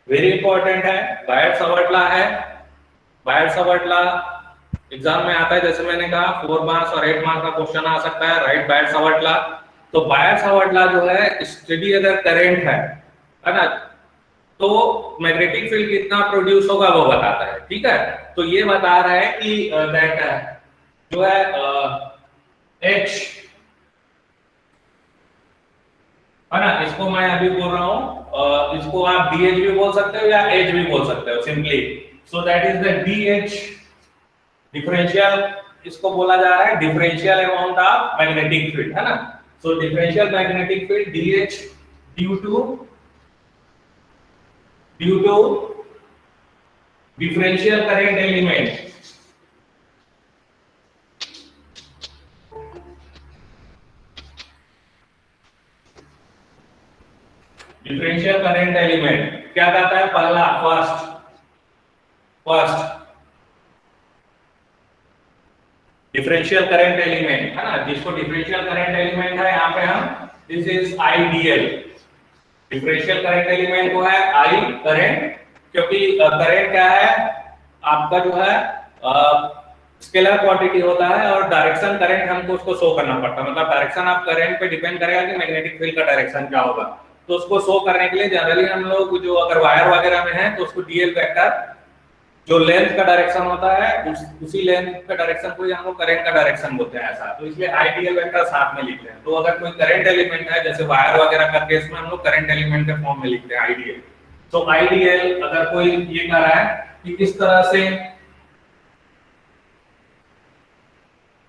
Very important है, बायट Savart law है। बायट Savart law exam में आता है, जैसे मैंने कहा 4 मार्क्स और 8 मार्क्स का क्वेश्चन आ सकता है, राइट बायट सावर्ट लॉ। तो बायट सावर्ट लॉ जो है स्टडी अगर करंट है ना, तो मैग्नेटिक फील्ड कितना प्रोड्यूस होगा वो बताता है, ठीक है। तो ये बता रहा है कि दैट जो है H है ना, इसको मैं अभी बोल रहा हूं, इसको आप DH भी बोल सकते हो या H भी बोल सकते हो simply. So that is the DH differential, इसको बोला जा रहा है differential amount of magnetic field, है ना। So differential magnetic field DH due to differential current element, differential current element क्या कहता है, पहला फर्स्ट डिफरेंशियल करंट एलिमेंट, है ना, जिसको डिफरेंशियल करंट एलिमेंट है यहाँ पे हम, this is IDL। Differential current element को है I करंट, क्योंकि करंट क्या है आपका जो है स्केलर क्वांटिटी होता है, और डायरेक्शन करंट हमको उसको शो करना पड़ता है, मतलब डायरेक्शन ऑफ करंट पे डिपेंड करेगा कि मैग्नेटिक फील्ड का डायरेक्शन क्या होगा। तो उसको शो करने के लिए जनरली हम लोग जो अगर वायर वगैरह में है तो उसको DL वेक्टर, जो लेंथ का डायरेक्शन होता है उसी लेंथ का डायरेक्शन को हम लोग करंट का डायरेक्शन बोलते हैं ऐसा। तो इसलिए IDL वेक्टर साथ में लिखते हैं। तो अगर कोई करंट एलिमेंट है, जैसे वायर वगैरह का केस में हम लोग करंट एलिमेंट के फॉर्म में लिखते हैं IDL। तो IDL अगर कोई ये कह रहा है कि किस तरह से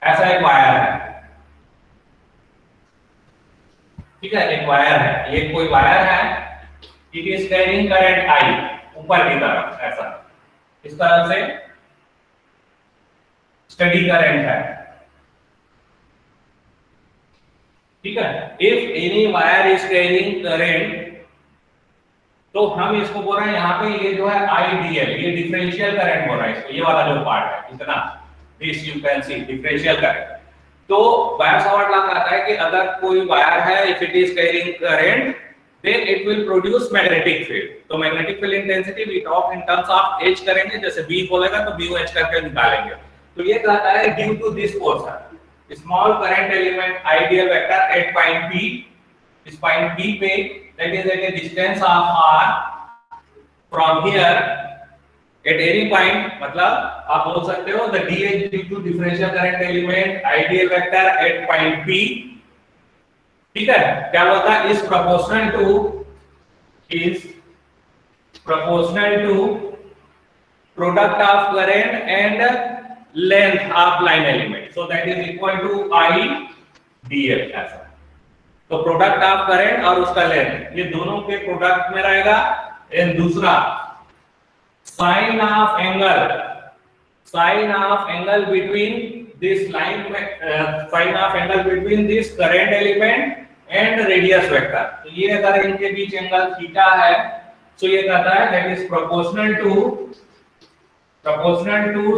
ऐसा एक वायर है, ठीक है, एक वायर है, ये कोई वायर है, it is carrying current I ऊपर की तरफ, ऐसा इस तरह से स्टडी करंट है, ठीक है। If any wire is carrying current, तो हम इसको बोल रहे हैं यहाँ पे ये जो है IDL, ये डिफरेंशियल करंट बोल रहा है इसको, ये वाला जो पार्ट है इतना, this you can see differential current. तो बायट सावर्ट लॉ कहता है कि अगर कोई वायर है, if it is carrying current, then it will produce magnetic field। तो magnetic field intensity we talk in terms of H करेंगे, जैसे B बोलेगा तो BU H करके निकालेंगे। तो ये कहता है due to this portion small current element ideal vector at point P, इस point P पे that is at a distance of R from here at any point, मतलब आप बोल सकते हो the DH due to differential current element ideal vector at point P, ठीक है, क्या बोलता है, is proportional to product of current and length of line element, so that is equal to IDL ऐसा। तो प्रोडक्ट ऑफ करंट और उसका length, ये दोनों के प्रोडक्ट में रहेगा। एंड दूसरा sine of angle between this line sin of angle between this current element and radius vector। तो ये अगर इनके बीच एंगल थीटा है, तो ये कहता है that is proportional to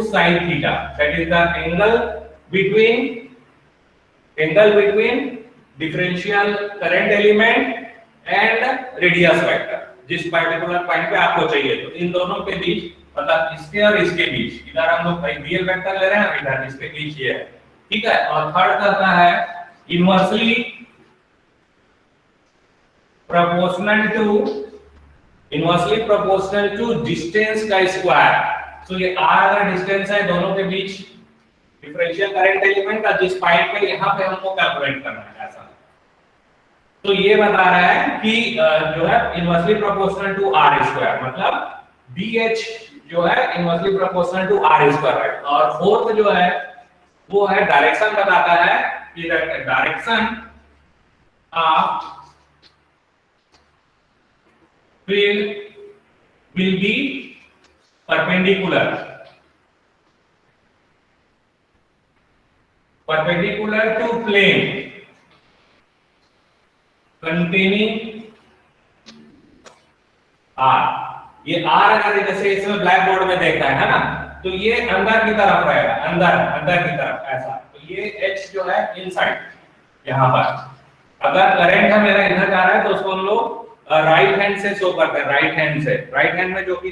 sin theta, that is the angle between differential current element and radius vector, जिस पर्टिकुलर पॉइंट पे आपको चाहिए। तो इन दोनों के बीच, मतलब इसके और इसके बीच, इधर हम लोग IDL वेक्टर ले रहे हैं, इधर इसके बीच ये है, ठीक है। और थर्ड कहता है इनवर्सली प्रोपोर्शनल टू डिस्टेंस का स्क्वायर। तो ये R अगर डिस्टेंस है दोनों के बीच डिफरेंशियल करंट एलिमेंट का, जिस पॉइंट पे यहाँ पे हमको कैलकुलेट करना है ऐसा। तो ये बता रहा है कि जो है inversely proportional to R square, मतलब DH जो है inversely proportional to R square है। और फोर्थ जो है वो है डायरेक्शन, बताता है कि direction of field will be perpendicular to plane containing R। ये R अगर जैसे इसमें ब्लैक बोर्ड में देखा है ना, तो ये अंदर की तरफ रहेगा, अंदर की तरफ ऐसा। तो ये H जो है इनसाइड यहाँ पर, अगर करंट है मेरा इधर जा रहा है तो उसको हम लोग राइट हैंड से शो करते हैं, राइट हैंड से, राइट हैंड में जो कि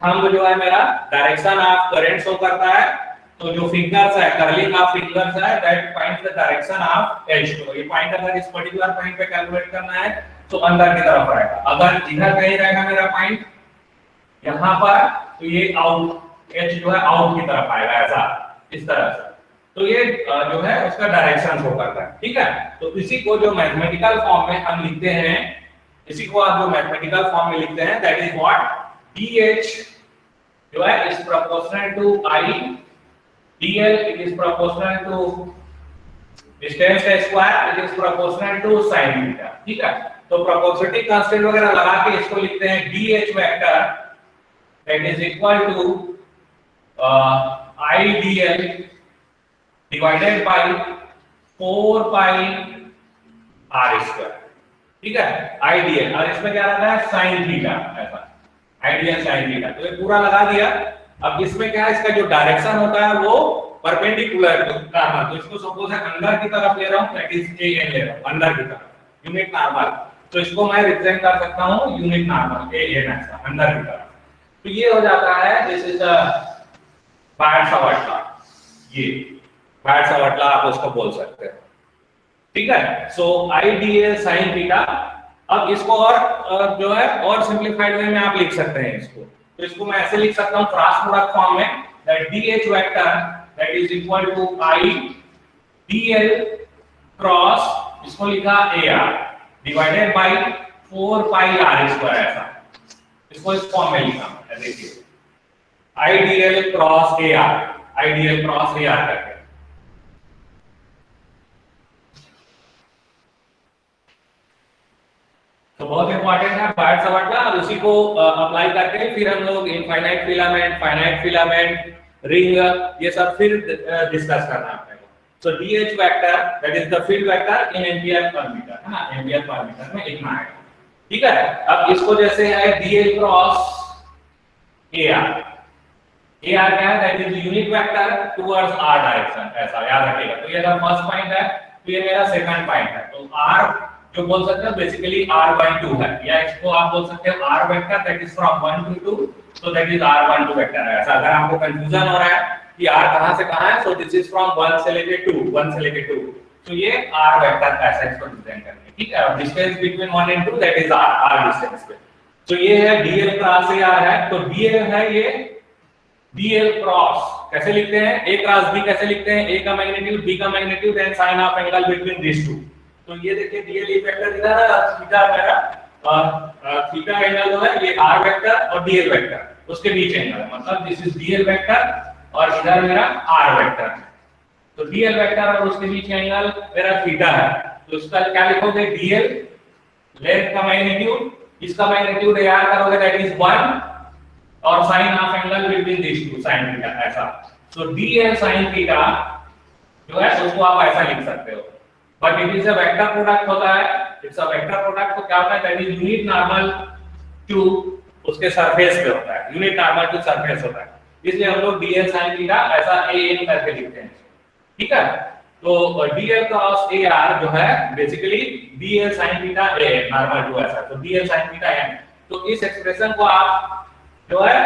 थंब जो है मेरा डायरेक्शन ऑफ करंट शो करता है, तो जो फिंगर्स है, कर्लिंग ऑफ फिंगर्स है, that points the direction of H2। ये पॉइंट अगर इस पर्टिकुलर पॉइंट पे कैलकुलेट करना है तो अंदर की तरफ रहेगा, अगर इधर कहीं रहेगा मेरा पॉइंट यहां पर, तो ये आउट, H जो है आउट की तरफ आएगा, ऐसा इस तरह से। तो ये जो है उसका डायरेक्शन शो करता है, ठीक है। तो इसी को जो मैथमेटिकल फॉर्म में हम लिखते हैं, इसी को आप जो मैथमेटिकल फॉर्म में लिखते हैं, दैट इज व्हाट, DH जो है is proportional to I, DL it is proportional to distance का square, it is proportional to sin theta, ठीक है। तो प्रोपोर्शनलिटी कांस्टेंट वगैरह लगा के इसको लिखते हैं DH vector that is equal to IDL divided by 4 pi r square, ठीक है। IDL, और इसमें क्या रहता है, sin थीटा, ऐसा IDL sin थीटा। तो ये पूरा लगा दिया। अब इसमें क्या है, इसका जो डायरेक्शन होता है वो परपेंडिकुलर टू नॉर्मल, तो इसको सपोज है अंदर की तरफ ले रहा हूं, दैट इज AN ले रहा हूं, अंदर की तरफ, यूनिट नॉर्मल, तो इसको मैं रिप्रेजेंट कर सकता हूं यूनिट नॉर्मल AN, ऐसा अंदर की तरफ। तो ये हो जाता है, दिस इज द बायट-सावर्ट लॉ, ये बायट-सावर्ट लॉ आप उसको बोल सकते हैं, ठीक है। सो IDL sin थीटा। अब इसको और जो है और सिंपलीफाइड वे में आप लिख सकते हैं इसको, तो इसको मैं ऐसे लिख सकता हूं क्रॉस प्रोडक्ट फॉर्म में, that DH vector that is equal to I DL cross, इसको लिखा AR divided by 4 pi r square, ऐसा इसको इस फॉर्म में लिखा है, देखिए IDL cross AR, IDL cross AR करके। तो बहुत इंपॉर्टेंट है बायट-सावर्ट लॉ, और उसी को अप्लाई करके फिर हम लोग infinite filament, finite filament, ring, ये सब फिर डिस्कस करना है अपने को। सो DH vector that is the field vector in ampere per metre, है ना, एम्पियर पर मीटर में इतना है, ठीक है। अब इसको जैसे है DL क्रॉस AR, AR क्या है, that is unit vector towards R direction, ऐसा याद रखिएगा। तो ये अगर फर्स्ट पॉइंट है तो ये मेरा सेकंड पॉइंट है, तो R जो बोल सकते हैं बेसिकली R/2 है, या इसको आप बोल सकते हैं R vector that is from 1 to 2, so that is R/2 vector है। ऐसा अगर आपको कंफ्यूजन हो रहा है कि R कहां से कहां है, so this is from 1 से लेके 2, 1 से लेके 2, तो ये R वेक्टर ऐसा इसको रिप्रेजेंट करेंगे, ठीक है। Distance between 1 and 2 that is R distance पे। तो ये है DL क्रॉस AR है, तो DL है ये DL क्रॉस, कैसे लिखते हैं, A क्रॉस B कैसे लिखते हैं, A का मैग्नीट्यूड B का magnitude and sine of angle between this two. तो ये देखिए DL वेक्टर इधर है, थीटा मेरा, और थीटा एंगल जो है ये R वेक्टर और DL वेक्टर उसके बीच एंगल है, मतलब दिस इज DL वेक्टर और इधर मेरा R वेक्टर है। तो DL वेक्टर और उसके बीच एंगल मेरा थीटा है, तो इसका क्या लिखोगे, DL लेंथ का मैग्नीट्यूड, इसका मैग्नीट्यूड AR करोगे दैट इज 1, और sine of angle between this two, sine theta, ऐसा। तो DL sin थीटा जो है उसको आप ऐसा लिख सकते हो, but it is a vector product होता है, इट्स अ वेक्टर प्रोडक्ट। तो क्या होता है, that is unit normal to उसके सरफेस पे होता है, यूनिट नॉर्मल टू सरफेस होता है, इसलिए हम लोग DL sin थीटा ऐसा AN करके लिखते हैं, ठीक है। तो DL क्रॉस AR जो है basically DL sin theta AN normal to, ऐसा, तो DL sin थीटा AN। तो इस एक्सप्रेशन को आप जो है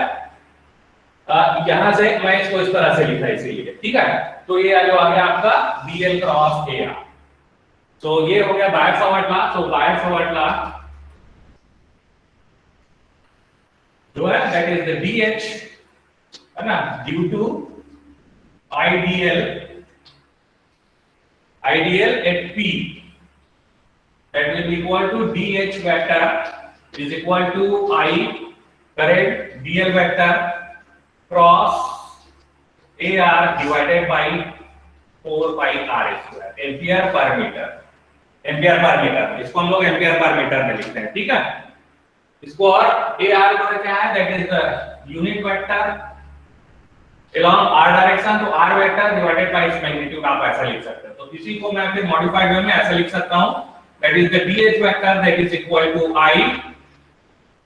यहां से मैं इसको इस तरह से लिखा इसीलिए, ठीक है। तो ये जो आ गया आपका DL क्रॉस AR। तो ये हो गया बायट-सावर्ट लॉ। तो बायट-सावर्ट लॉ जो है दैट इज द DH, है ना, due to IDL at P that will be equal to DH vector is equal to I current DL vector cross AR divided by 4 pi r square, ampere per metre, ampere per metre, इसको हम लोग ampere per metre में लिखते हैं, ठीक है। इसको और AR जो क्या है, that is the unit vector along R direction, तो R वेक्टर डिवाइडेड बाय इस मैग्नीट्यूड, आप ऐसा लिख सकते हैं। तो इसी को मैं फिर मॉडिफाइड वे में ऐसा लिख सकता हूं, that is the DH vector that is equal to I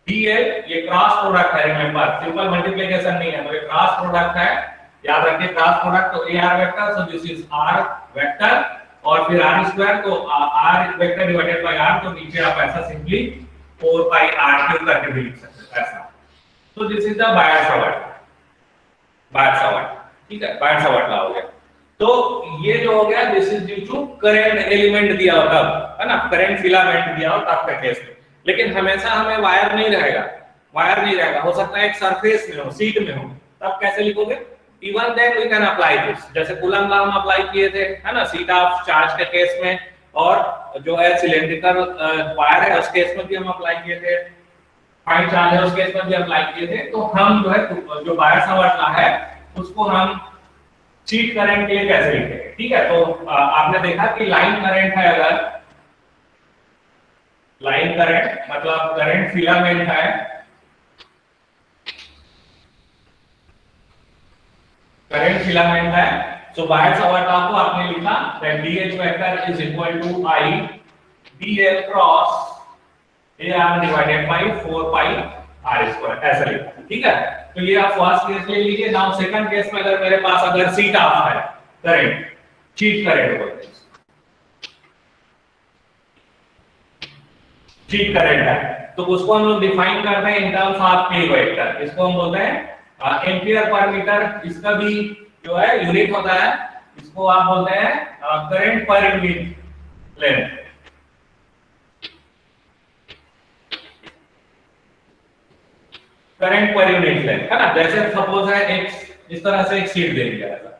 DL, ये क्रॉस प्रोडक्ट है, रिमेंबर सिंपल मल्टीप्लिकेशन नहीं है, तो ये क्रॉस प्रोडक्ट है, याद रखिए क्रॉस प्रोडक्ट। तो AR vector, so this is R vector, और फिर R स्क्वायर, तो R vector divided by R, तो नीचे आप ऐसा सिंपली 4 पाई r क्यूब करके भी लिख सकते हैं ऐसा। तो दिस इज द बायट-सावर्ट, ठीक है, बायट-सावर्ट लॉ हो गया। तो ये जो हो गया this is due to current element दिया हो तब, है ना, करंट फिलामेंट दिया हो तब का केस में। लेकिन हमेशा हमें वायर नहीं रहेगा, वायर नहीं रहेगा, हो सकता है एक सरफेस में हो, शीट में हो, तब कैसे लिखोगे? Even then we can apply this, जैसे कूलम लॉ हम अप्लाई किए थे, है ना, शीट ऑफ चार्ज के केस में, और जो है सिलेंड्रिकल वायर है उस केस में भी हम अप्लाई किए थे, फाइन चार्ज है उस केस में भी अप्लाई किए थे। तो हम जो है जो बायट-सावर्ट लॉ है उसको हम शीट करंट के लिए कैसे लिखेंगे, ठीक है। तो आपने देखा कि लाइन करंट है, अगर लाइन करंट मतलब करंट फिलामेंट है, करंट फिलामेंट है, तो बायट-सावर्ट लॉ को आपने लिखा that DH vector is equal to I dl cross AR divided by 4 pi r square, ऐसा लिखा, ठीक है। तो ये आप फर्स्ट केस ले लीजिए। नाउ सेकंड केस में अगर मेरे पास अगर शीट ऑफ है करंट, शीट करंट बोलते हैं, शीट करंट है, तो उसको हम लोग डिफाइन करते हैं in terms of K vector, इसको हम बोलते हैं एम्पियर पर मीटर। इसका भी जो है यूनिट होता है, इसको आप बोलते हैं करंट पर यूनिट लेंथ, करंट पर यूनिट लेंथ, है ना। जैसे सपोज है एक इस तरह से एक शीट दे दिया ऐसा,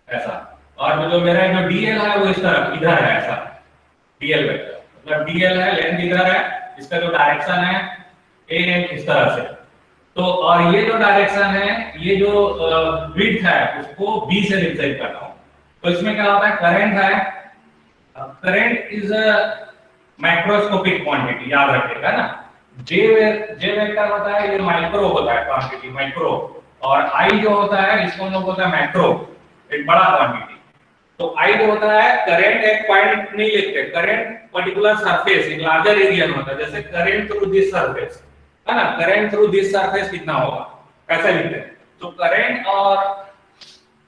ऐसा, और जो मेरा जो DL है वो इस तरह इधर है ऐसा, DL वेक्टर मतलब DL है, लेंथ इधर है, इसका जो डायरेक्शन है AM इस तरह से। तो और ये जो डायरेक्शन है, ये जो विड्थ है उसको B से रिप्रेजेंट करता हूं। तो इसमें क्या होता है, करंट है, current is a microscopic quantity, याद रखिएगा ना। जे वेक्टर होता है ये माइक्रो होता है क्वांटिटी, माइक्रो, और I जो होता है इसको हम लोग बोलते हैं मैक्रो, एक बड़ा क्वांटिटी। तो I जो होता है करंट एक पॉइंट नहीं लिखते, करंट पर्टिकुलर सरफेस एक लार्जर एरिया में होता है, जैसे करंट थ्रू दिस सरफेस, है ना, करंट थ्रू दिस सरफेस कितना होगा, कैसे लिखते हैं। तो करंट और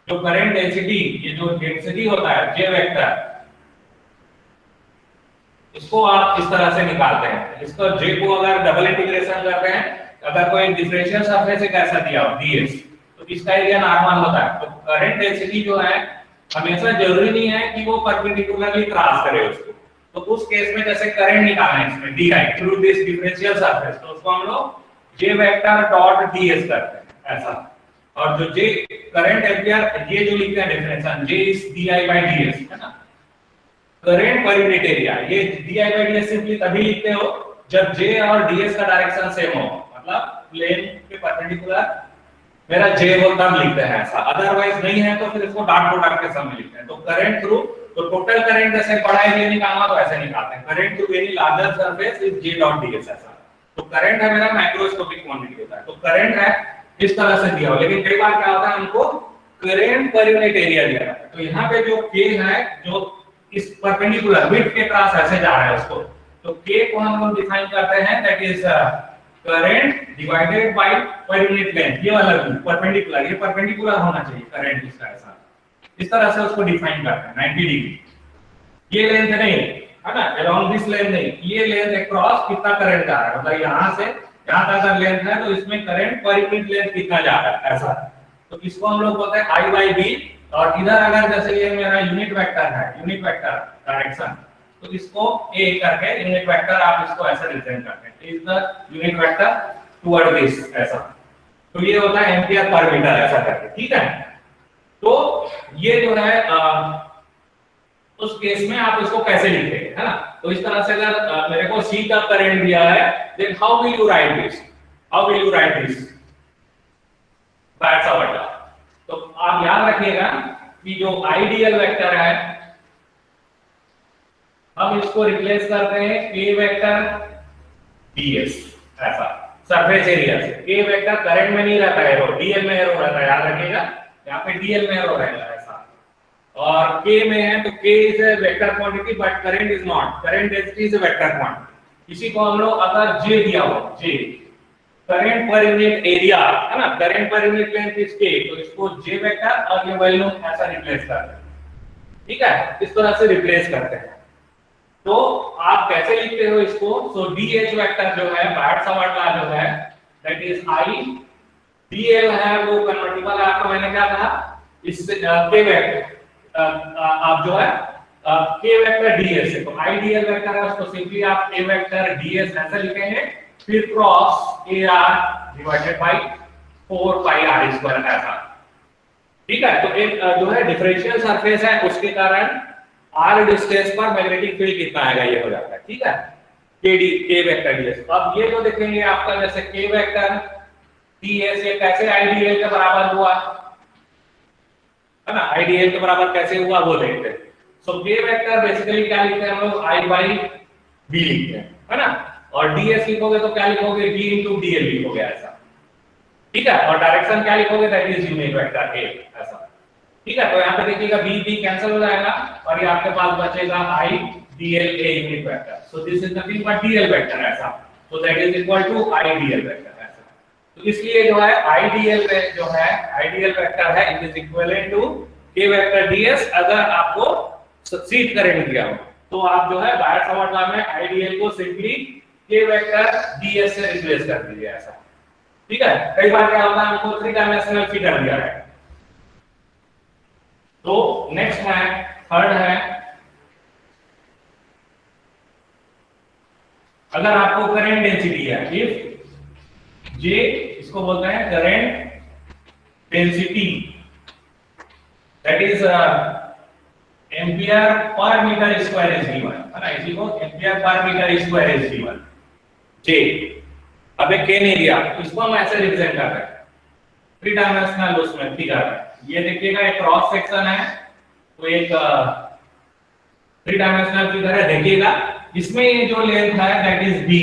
जो करंट डेंसिटी, ये जो डेंसिटी होता है J वेक्टर, इसको आप इस तरह से निकालते हैं। इसको J को अगर डबल इंटीग्रेशन करते हैं, अगर कोई डिफरेंशियल सरफेस एक ऐसा दिया हो ds, तो इसका एरिया नॉर्मल होता है। तो करंट डेंसिटी जो है हमेशा जरूरी नहीं है कि वो परपेंडिकुलरली क्रॉस करे उसको। तो उस केस में जैसे करंट निकालना है इसमें di through this differential surface, तो उसको हम लोग J वेक्टर डॉट ds करते हैं ऐसा। और जो J करंट एम्पियर, ये जो लिखते हैं differential J is di by ds, है ना, करंट पर यूनिट एरिया, ये di by ds सिंपली तभी लिखते हो जब J और ds का डायरेक्शन सेम हो, मतलब प्लेन के परपेंडिकुलर मेरा J वो तब लिखते हैं ऐसा, अदरवाइज नहीं है तो फिर इसको डॉट प्रोडक्ट के साथ लिखते हैं। तो करंट थ्रू, तो टोटल करंट जैसे बड़ा एरिया निकालना तो ऐसे निकालते हैं, current through any larger surface is J dot ds ऐसा। तो करंट है मेरा माइक्रोस्कोपिक क्वांटिटी होता है। तो करंट है इस तरह से दिया हो, लेकिन कई बार क्या होता है हमको करंट पर यूनिट एरिया दिया है, तो यहाँ पे जो K है जो इस परपेंडिकुलर विड्थ के क्रॉस ऐसे जा रहा है उसको, तो K को हम लोग डिफाइन करते हैं that is current divided bye पर यूनिट लेंथ। ये वाला परपेंडिकुलर, ये परपेंडिकुलर होना चाहिए करंट इसका ऐसा, इस तरह से उसको डिफाइन करते हैं 90 डिग्री। ये लेंथ नहीं है ना, अलोंग दिस लेंथ नहीं, ये लेंथ अक्रॉस कितना करंट जा रहा है, मतलब यहां से यहां तक अगर लेंथ है तो इसमें करंट पर यूनिट लेंथ कितना जा रहा है ऐसा। तो इसको हम लोग बोलते हैं I by B। और इधर अगर जैसे ये मेरा यूनिट वेक्टर है, यूनिट वेक्टर डायरेक्शन, तो इसको A करके यूनिट वेक्टर आप इसको ऐसे रिप्रेजेंट करते हैं, is the unit vector toward this ऐसा। तो ये होता है एम्पियर पर मीटर ऐसा करके, ठीक है। तो ये जो है उस केस में आप इसको कैसे लिखेंगे, है ना। तो इस तरह से अगर मेरे को C का करंट दिया है, then how will you write this, how will you write this, Biot Savart law. तो आप याद रखिएगा कि जो आइडियल वेक्टर है हम इसको रिप्लेस करते हैं K वेक्टर ds ऐसा, सरफेस एरिया से। K वेक्टर करंट में नहीं रहता है, एरो dl में एरो रहता है, याद रखिएगा, यहाँ पे dl में एरो रहेगा ऐसा। और K में है तो K is a vector quantity but current is not, current density is a vector quantity. इसी को हम लोग अगर J दिया हो, J current per unit area, है ना, करंट पर यूनिट लेंथ इज K, तो इसको J वेक्टर और ये वैल्यू ऐसा रिप्लेस करते हैं, ठीक है, इस तरह से रिप्लेस करते हैं। तो आप कैसे लिखते हो इसको? सो डी एच वेक्टर जो है बायट सवार्ट लॉ जो है that is I D L है वो कन्वर्टिबल है आपको मैंने क्या कहा इससे के वेक्टर आप जो है के वेक्टर डीएस है तो आई डी एल वेक्टर है उसको सिंपली आप के वेक्टर डीएस ऐसे लिखेंगे फिर cross A R divided by 4 pi R square ऐसा। ठीक है, तो एक जो है डिफरेंशियल सरफेस है उसके कारण आर डिस्टेंस पर मैग्नेटिक फील्ड कितना आएगा ये हो जाता है। ठीक है, के वेक्टर डीएस। अब ये जो देखेंगे आपका जैसे के वेक्टर डीएस ये कैसे आईडीएल के बराबर हुआ है ना, आईडीएल के बराबर कैसे हुआ वो देखते हैं। सो के वेक्टर बेसिकली क्या लिखते हैं हम लोग आई बाई बी लिखते हैं है ना, और डीएस लिखोगे तो क्या लिखोगे डी इनटू डीएल लिखोगे ऐसा। ठीक है, और डायरेक्शन क्या लिखोगे that is unit vector A ऐसा। ठीक है, तो यहाँ पे देखिएगा बी बी कैंसिल हो जाएगा और ये आपके पास बचेगा I DL a unit vector. So this is nothing but DL vector ऐसा, so that is equal to I DL vector ऐसा। तो इसलिए जो है आई डीएल जो है आइडियल वेक्टर है it is equivalent to K vector DS. अगर आपको सक्सीड करंट दिया हो तो आप जो है बायट सवार्ट लॉ में आईडीएल को सिंपली के वेक्टर डीएस से रिप्लेस कर दीजिए ऐसा। ठीक है, कई बार क्या होता है हमको 3 डायमेंशनल फिगर दिया है तो नेक्स्ट है थर्ड है अगर आपको करंट डेंसिटी है इफ जे इसको बोलते हैं current density that is ampere per metre square is given है ना, इसी को ampere per metre square is given जे। अब एक केन एरिया इसको हम ऐसे रिप्रेजेंट कर रहे हैं 3 डायमेंशनल उसमें फिगर है। ये देखिएगा एक क्रॉस सेक्शन है तो एक 3 डायमेंशनल फिगर है देखिएगा इसमें ये जो लेंथ है दैट इज बी।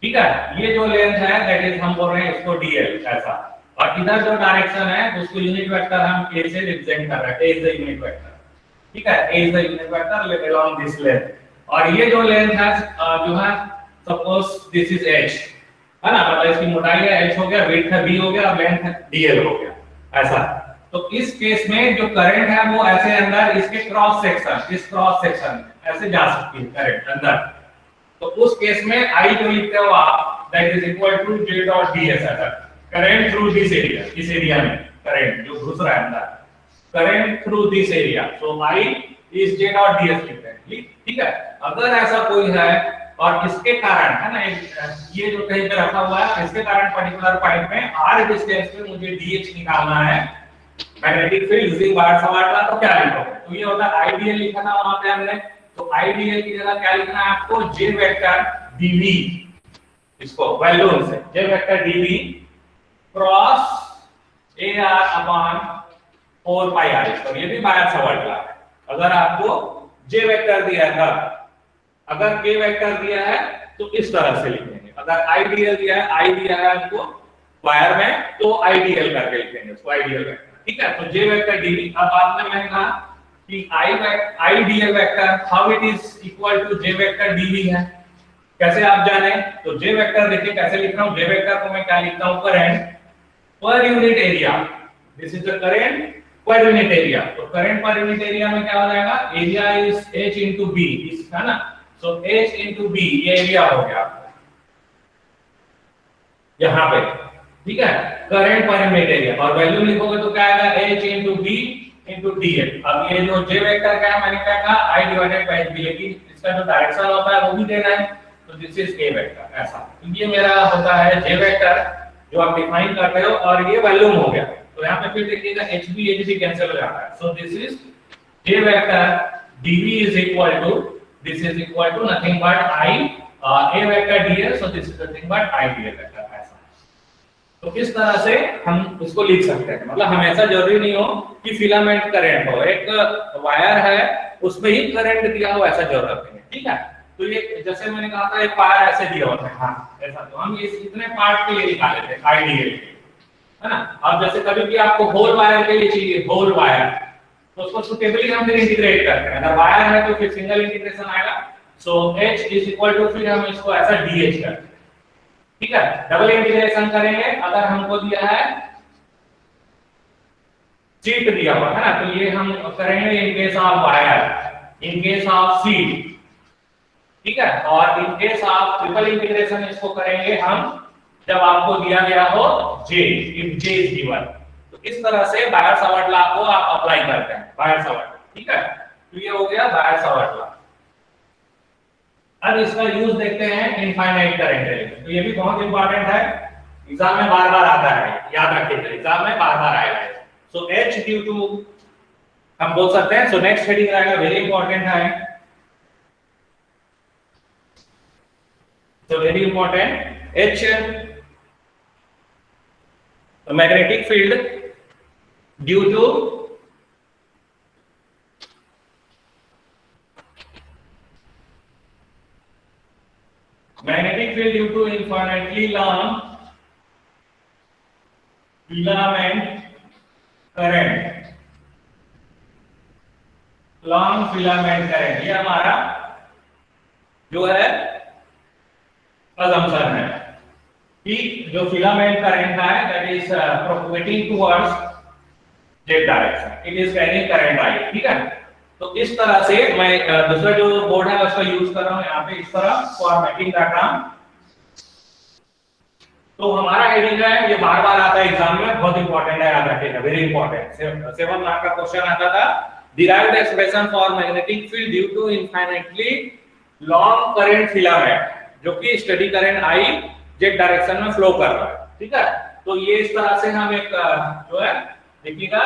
ठीक है, ये जो लेंथ है दैट इज हम बोल रहे हैं इसको डीएल ऐसा, और इधर जो डायरेक्शन है उसको यूनिट वेक्टर हम ए से रिप्रेजेंट कर रहे हैं, A is the unit vector. ठीक है, A is the unit vector along this length, और ये जो लेंथ है जो है सपोज दिस इज h है ना, मतलब इसकी मोटाई है h हो गया, विड्थ है b हो गया, और लेंथ है dl हो गया ऐसा। तो इस केस में जो करंट है वो ऐसे अंदर इसके क्रॉस सेक्शन इस क्रॉस सेक्शन ऐसे जा सकती है करंट अंदर। तो उस केस में I जो लिखते हो आप that is equal to j dot ds ऐसा, करंट थ्रू दिस एरिया, इस एरिया में करंट जो घुस रहा है अंदर, current through this area, so I is j dot ds लिखते हैं। ठीक है, अगर ऐसा कोई है और इसके कारण है ना ये जो कहीं पे रखा हुआ है इसके कारण पर्टिकुलर पॉइंट में r डिस्टेंस पे मुझे dh निकालना है मैग्नेटिक फील्ड यूजिंग बायट सवार्ट लॉ, तो क्या लिखोगे? तो ये होता है आईडीएल लिखा था वहां पे हमने, तो आईडीएल की जगह क्या लिखना है आपको j वेक्टर dv, इसको वैल्यूम से j vector dv cross ar upon 4 pi r square. ये भी बायट सवार्ट लॉ है। अगर आपको j वेक्टर दिया है अगर k वेक्टर दिया है तो इस तरह से लिखेंगे, अगर आईडीएल दिया है आई दिया है आपको वायर में तो आईडीएल करके लिखेंगे उसको आईडीएल वेक्टर। ठीक है, तो j वेक्टर dv। अब आपने मैंने कहा कि IDL vector how it is equal to j vector dv है, कैसे आप जाने? तो j वेक्टर देखिए कैसे लिख रहा हूं, j वेक्टर को मैं क्या लिखता हूं current per unit area, this is the current per unit area. तो करंट पर यूनिट एरिया में क्या हो जाएगा area is h into b इस है ना, सो h into b ये एरिया हो गया यहाँ पे। ठीक है, करंट पर यूनिट एरिया, और वैल्यू लिखोगे तो क्या आएगा h into b into dl। अब ये जो j वेक्टर क्या है मैंने क्या कहा i डिवाइडेड बाय b, लेकिन इसका जो डायरेक्शन होता है वो भी देना है, तो दिस इज k वेक्टर ऐसा। तो ये मेरा होता है j वेक्टर जो आप डिफाइन करते हो, और ये वैल्यूम हो गया। तो यहाँ पे फिर देखिएगा hb कैंसिल हो जाता है, सो this is j vector dv is equal to this is equal to nothing but I a vector dl, so this is nothing but I dl vector ऐसा। तो किस तरह से हम इसको लिख सकते हैं, मतलब हमेशा जरूरी नहीं हो कि फिलामेंट करंट हो, एक वायर है उसमें ही करंट दिया हो ऐसा जरूरत नहीं है। ठीक है, तो ये जैसे मैंने कहा था एक वायर ऐसे दिया होता है हाँ ऐसा, तो हम इस इतने पार्ट के लिए निकाले थे आईडीएल है ना। अब जैसे कभी भी आपको होल वायर के लिए चाहिए होल वायर, तो उसको सुटेबली हम फिर इंटीग्रेट करते हैं, अगर वायर है तो फिर सिंगल इंटीग्रेशन आएगा, सो h इज इक्वल टू फिर हम इसको ऐसा dh करते हैं। ठीक है, डबल इंटीग्रेशन करेंगे अगर हमको दिया है शीट दिया हुआ है ना, तो ये हम करेंगे in case of wire, in case of sheet ठीक है। और इन केस आप ट्रिपल इंटीग्रेशन इसको करेंगे हम जब आपको दिया गया हो j, if j is given, तो इस तरह से बायर-सावर्ट लॉ को आप अप्लाई करते हैं, बायर-सावर्ट, ठीक है। तो ये हो गया बायर-सावर्ट लॉ। अब इसका यूज देखते हैं इनफाइनाइट करंट एलिमेंट। तो ये भी बहुत इंपॉर्टेंट है, एग्जाम में बार-बार आता है, याद रखिएगा, एग्जाम में बार-बार आएगा। सो h ड्यू टू हम बोल सकते हैं, सो नेक्स्ट हेडिंग आएगा, वेरी इंपॉर्टेंट है, so very important, H magnetic field due to infinitely long filament current, long filament current, ये हमारा जो है assumption है कि जो फिलामेंट करंट है that is propagating towards z direction, it is carrying current I, ठीक है। तो इस तरह से मैं दूसरा जो बोर्ड है उसका यूज कर रहा हूं यहाँ पे, इस तरह फॉर्मेटिंग डायग्राम। तो हमारा हेडिंग है, ये बार-बार आता है एग्जाम में, बहुत इंपॉर्टेंट है, याद रखिएगा, वेरी इंपॉर्टेंट। 7 मार्क का क्वेश्चन आता था, derived expression for magnetic field due to infinitely long current filament जो कि steady current I Z direction में फ्लो कर रहा है, ठीक है। तो ये इस तरह से हम एक जो है देखिएगा,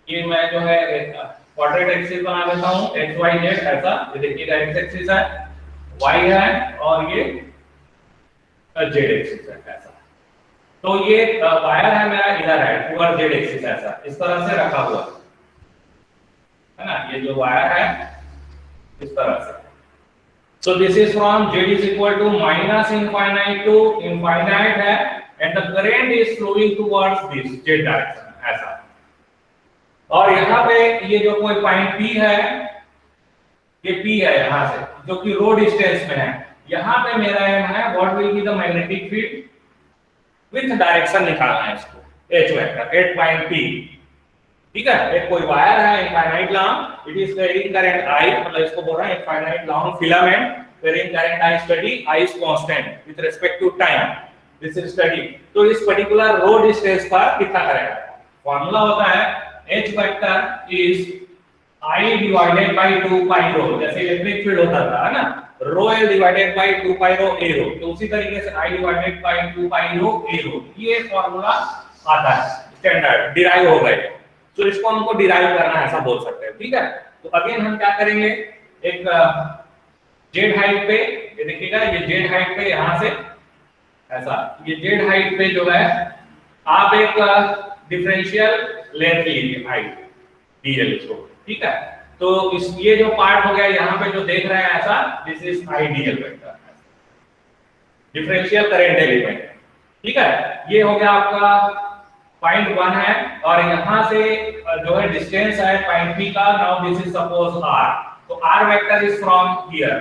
ये मैं जो है एक क्वाड्रेट एक्सिस बना देता हूं, x y z ऐसा, ये देखिएगा x एक्सिस है, y है और ये z एक्सिस है ऐसा। तो ये वायर है मेरा इधर है टुवर्ड z एक्सिस ऐसा, इस तरह से रखा हुआ है ना, ये जो वायर है इस तरह से। So this is from z is equal to minus infinite to infinite है, and the current is flowing towards this z direction ऐसा। और यहाँ पे ये जो कोई पॉइंट P है, ये P है यहाँ से, जो कि रो डिस्टेंस में है। यहाँ पे मेरा एम है what will be the magnetic field with direction निकालना है इसको, H vector at point P, ठीक है। एक कोई वायर है infinite long, it is carrying current I, मतलब इसको बोल रहा है infinite long filament carrying current I steady, I is constant with respect to time, this is steady. तो इस पर्टिकुलर रो डिस्टेंस पर कितना करेगा, फार्मूला होता है H vector is I divided by 2 pi rho, जैसे इलेक्ट्रिक फील्ड होता था है ना, rho L divided by 2 pi rho A rho, तो उसी तरीके से I divided by 2 pi rho A rho, ये फार्मूला आता है, स्टैंडर्ड डिराइव हो गए। तो इसको हमको डिराइव करना है ऐसा बोल सकते हैं, ठीक है। तो अगेन हम क्या करेंगे, एक जेड हाइट पे, ये देखिएगा ये जेड हाइट पे यहाँ से ऐसा, ये जेड हाइट पे जो है आप एक डिफरेंशियल लेंथ लीजिए हाइट dl को, ठीक है। तो इस ये जो पार्ट हो गया यहाँ पे जो देख रहे हैं ऐसा, this is ideal vector, differential current element, ठीक है। ये हो गया आपका पॉइंट 1 है, और यहाँ से जो है डिस्टेंस है पॉइंट P का, now this is suppose r, तो r vector is from here,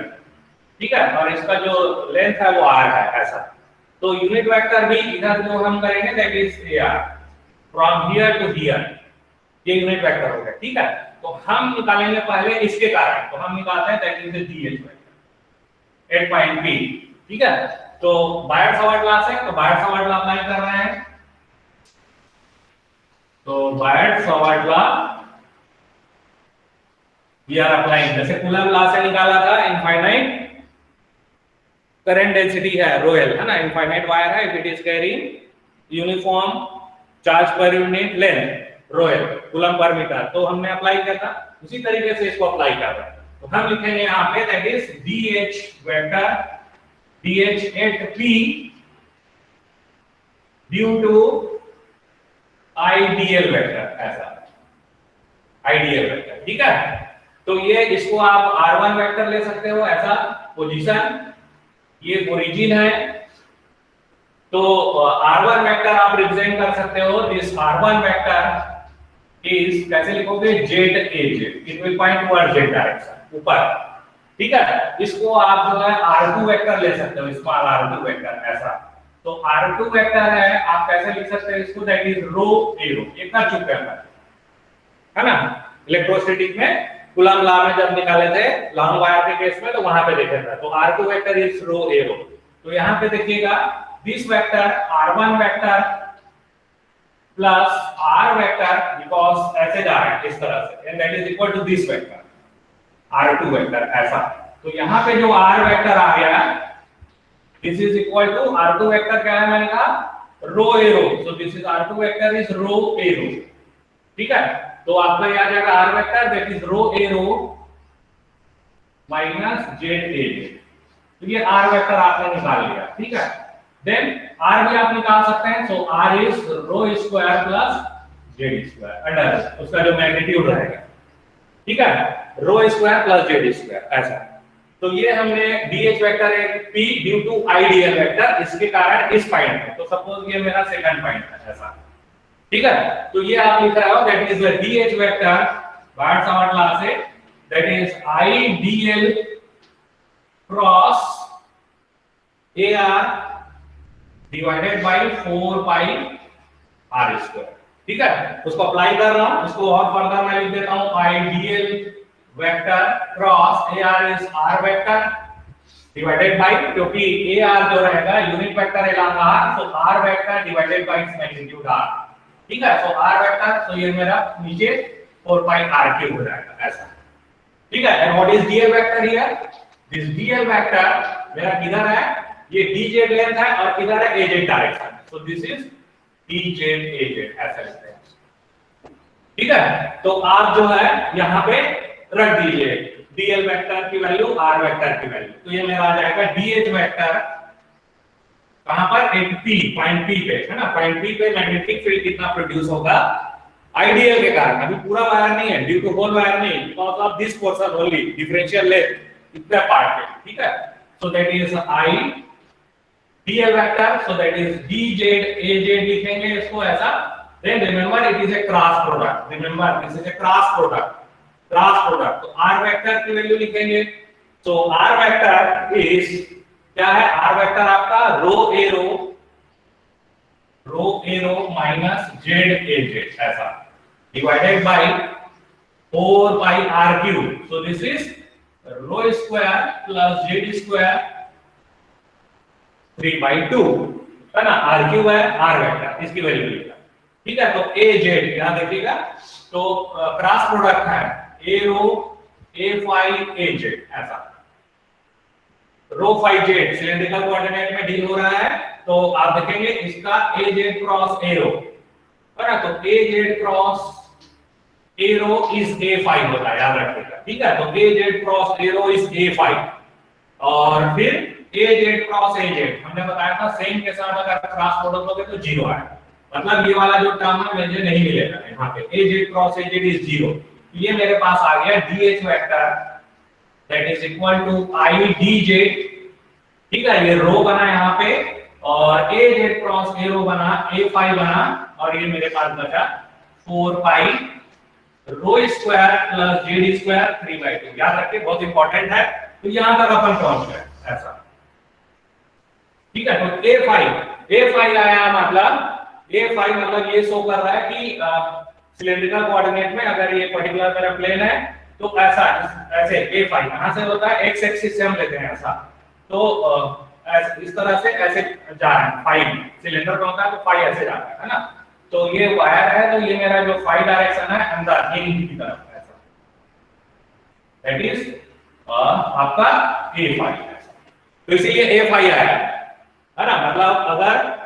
ठीक है, और इसका जो लेंथ है वो r है ऐसा। तो यूनिट वेक्टर भी इधर जो हम करेंगे that is ar from here to here, ये यूनिट वेक्टर हो गया, ठीक है। तो हम निकालेंगे पहले इसके कारण, तो हम निकालते हैं that is the dh vector at point P, ठीक है। तो बायर-सावर्ट लॉ से, तो बायर-सावर्ट लॉ अप्लाई कर रहे हैं, तो Biot Savart law we are applying, जैसे कूलम लॉ से निकाला था, इनफाइनाइट करंट डेंसिटी है रो L है ना, इनफाइनाइट वायर है, if it is carrying uniform charge per unit length rho L coulomb per metre, तो हमने अप्लाई किया था, उसी तरीके से इसको अप्लाई कर रहे हैं। तो हम लिखेंगे यहाँ पे that is dh vector, dh at P due to ideal vector ऐसा, आइडियल वेक्टर, ठीक है। तो ये इसको आप r1 वेक्टर ले सकते हो ऐसा, पोजीशन, ये ओरिजिन है, तो r1 वेक्टर आप रिप्रेजेंट कर सकते हो, दिस r1 वेक्टर इज कैसे लिखोगे, z az, it will point toward z direction ऊपर, ठीक है। इसको आप जो है r2 वेक्टर ले सकते हो, स्मॉल r2 वेक्टर ऐसा। तो r2 वेक्टर है, आप कैसे लिख सकते हैं इसको, दैट इज रो a रो, इतना चुप करना है ना, इलेक्ट्रोस्टैटिक में कूलम लॉ में जब निकाले थे लॉन्ग वायर के केस में, तो वहां पे देखे थे। तो r2 वेक्टर इज रो ए रो। तो यहाँ पे देखिएगा this vector r1 vector plus r vector, because ऐसे जा रहा है इस तरह से, and that is equal to this vector r2 vector ऐसा। तो यहाँ पे जो r वेक्टर आ गया, this is equal to r2 vector क्या है, मैंने कहा rho A rho. So this is r2 vector is rho A rho, ठीक है। तो आपका याद आ जाएगा r vector that is rho A rho minus Z A Z. तो ये r वेक्टर आपने निकाल लिया, ठीक है। देन r भी आप निकाल सकते हैं। So r is rho square plus Z square under उसका जो मैग्नीट्यूड रहेगा, ठीक है, rho square plus Z square ऐसा। तो ये हमने dh वेक्टर एक p due to ideal vector, इसके कारण इस पॉइंट में, तो सपोज ये मेरा सेकंड पॉइंट है ऐसा, ठीक है। तो ये आप लिख रहे हो that is the dh vector Biot Savart law से, that is ideal cross ar divided by 4 pi r square, ठीक है। उसको अप्लाई कर रहा हूं, उसको और फर्दर मैं लिख देता हूं ideal vector cross ar is r vector divided bye, क्योंकि ar जो रहेगा यूनिट वेक्टर अलोंग r, सो r vector divided bye its magnitude r, ठीक है। सो r वेक्टर, सो ये मेरा नीचे 4 पाई r क्यूब हो जाएगा ऐसा, ठीक है। And what is dl vector here, this dl vector मेरा किधर है, ये dz लेंथ है और किधर है az direction, so this is dz az ऐसा लिखते हैं, ठीक है। तो आप जो है यहां पे रख दीजिए dl वेक्टर की वैल्यू r वेक्टर की वैल्यू। तो ये मेरा आ जाएगा dh वेक्टर कहां पर, एक p पॉइंट p पे है ना, पॉइंट p पे मैग्नेटिक फील्ड कितना प्रोड्यूस होगा आइडियल के कारण, अभी पूरा वायर नहीं है, ड्यू टू होल वायर नहीं, because of this portion only differential length इतना पार्ट है, ठीक है। So that is i dl vector, so that is dz az लिखेंगे इसको ऐसा। Then remember it is a cross product, remember this is a cross product, cross product. तो r vector की value लिखेंगे, सो r वेक्टर इज क्या है, r vector आपका rho A rho minus Z A Z ऐसा divided by 4 pi r cube, so this is rho square plus Z square 3/2 है ना, r cube है r वेक्टर, इसकी वैल्यू लिखा, ठीक है। तो a z यहां देखिएगा, तो क्रॉस प्रोडक्ट है a rho a phi a z ऐसा, rho phi z cylindrical coordinate में डील हो रहा है, तो आप देखेंगे इसका a z cross a rho है ना, तो a z cross a rho is a phi होता है, याद रखिएगा, ठीक है। तो a z cross a rho is a phi, और फिर a z cross a z हमने बताया था सेम के साथ अगर क्रॉस प्रोडक्ट लोगे तो 0 आएगा, मतलब ये वाला जो टर्म है मुझे नहीं मिलेगा यहाँ पे, a z cross a z is 0। ये मेरे पास आ गया dh vector that is equal to i dj, ठीक है। ये रो बना यहाँ पे, और a z क्रॉस a रो बना a फाई बना, और ये मेरे पास बचा 4 pi rho square plus Z square 3/2, याद रखिए बहुत इंपॉर्टेंट है। तो यहां तक अपन पहुंच गए ऐसा, ठीक है। तो a फाई आया, मतलब ये शो कर रहा है कि सिलेंड्रिकल कोऑर्डिनेट में अगर ये पर्टिकुलर मेरा प्लेन है तो ऐसा ऐसे a फाई कहां से होता है, x एक्सिस से हम लेते हैं ऐसा, तो ऐसे इस तरह से ऐसे जा रहा है फाई, सिलेंडर का होता है तो फाई ऐसे जाता है ना। तो ये वायर है, तो ये मेरा जो फाई डायरेक्शन है अंदर इन की तरफ ऐसा, दैट इज आपका a फाई ऐसा। तो इसीलिए a फाई आया है ना, मतलब अगर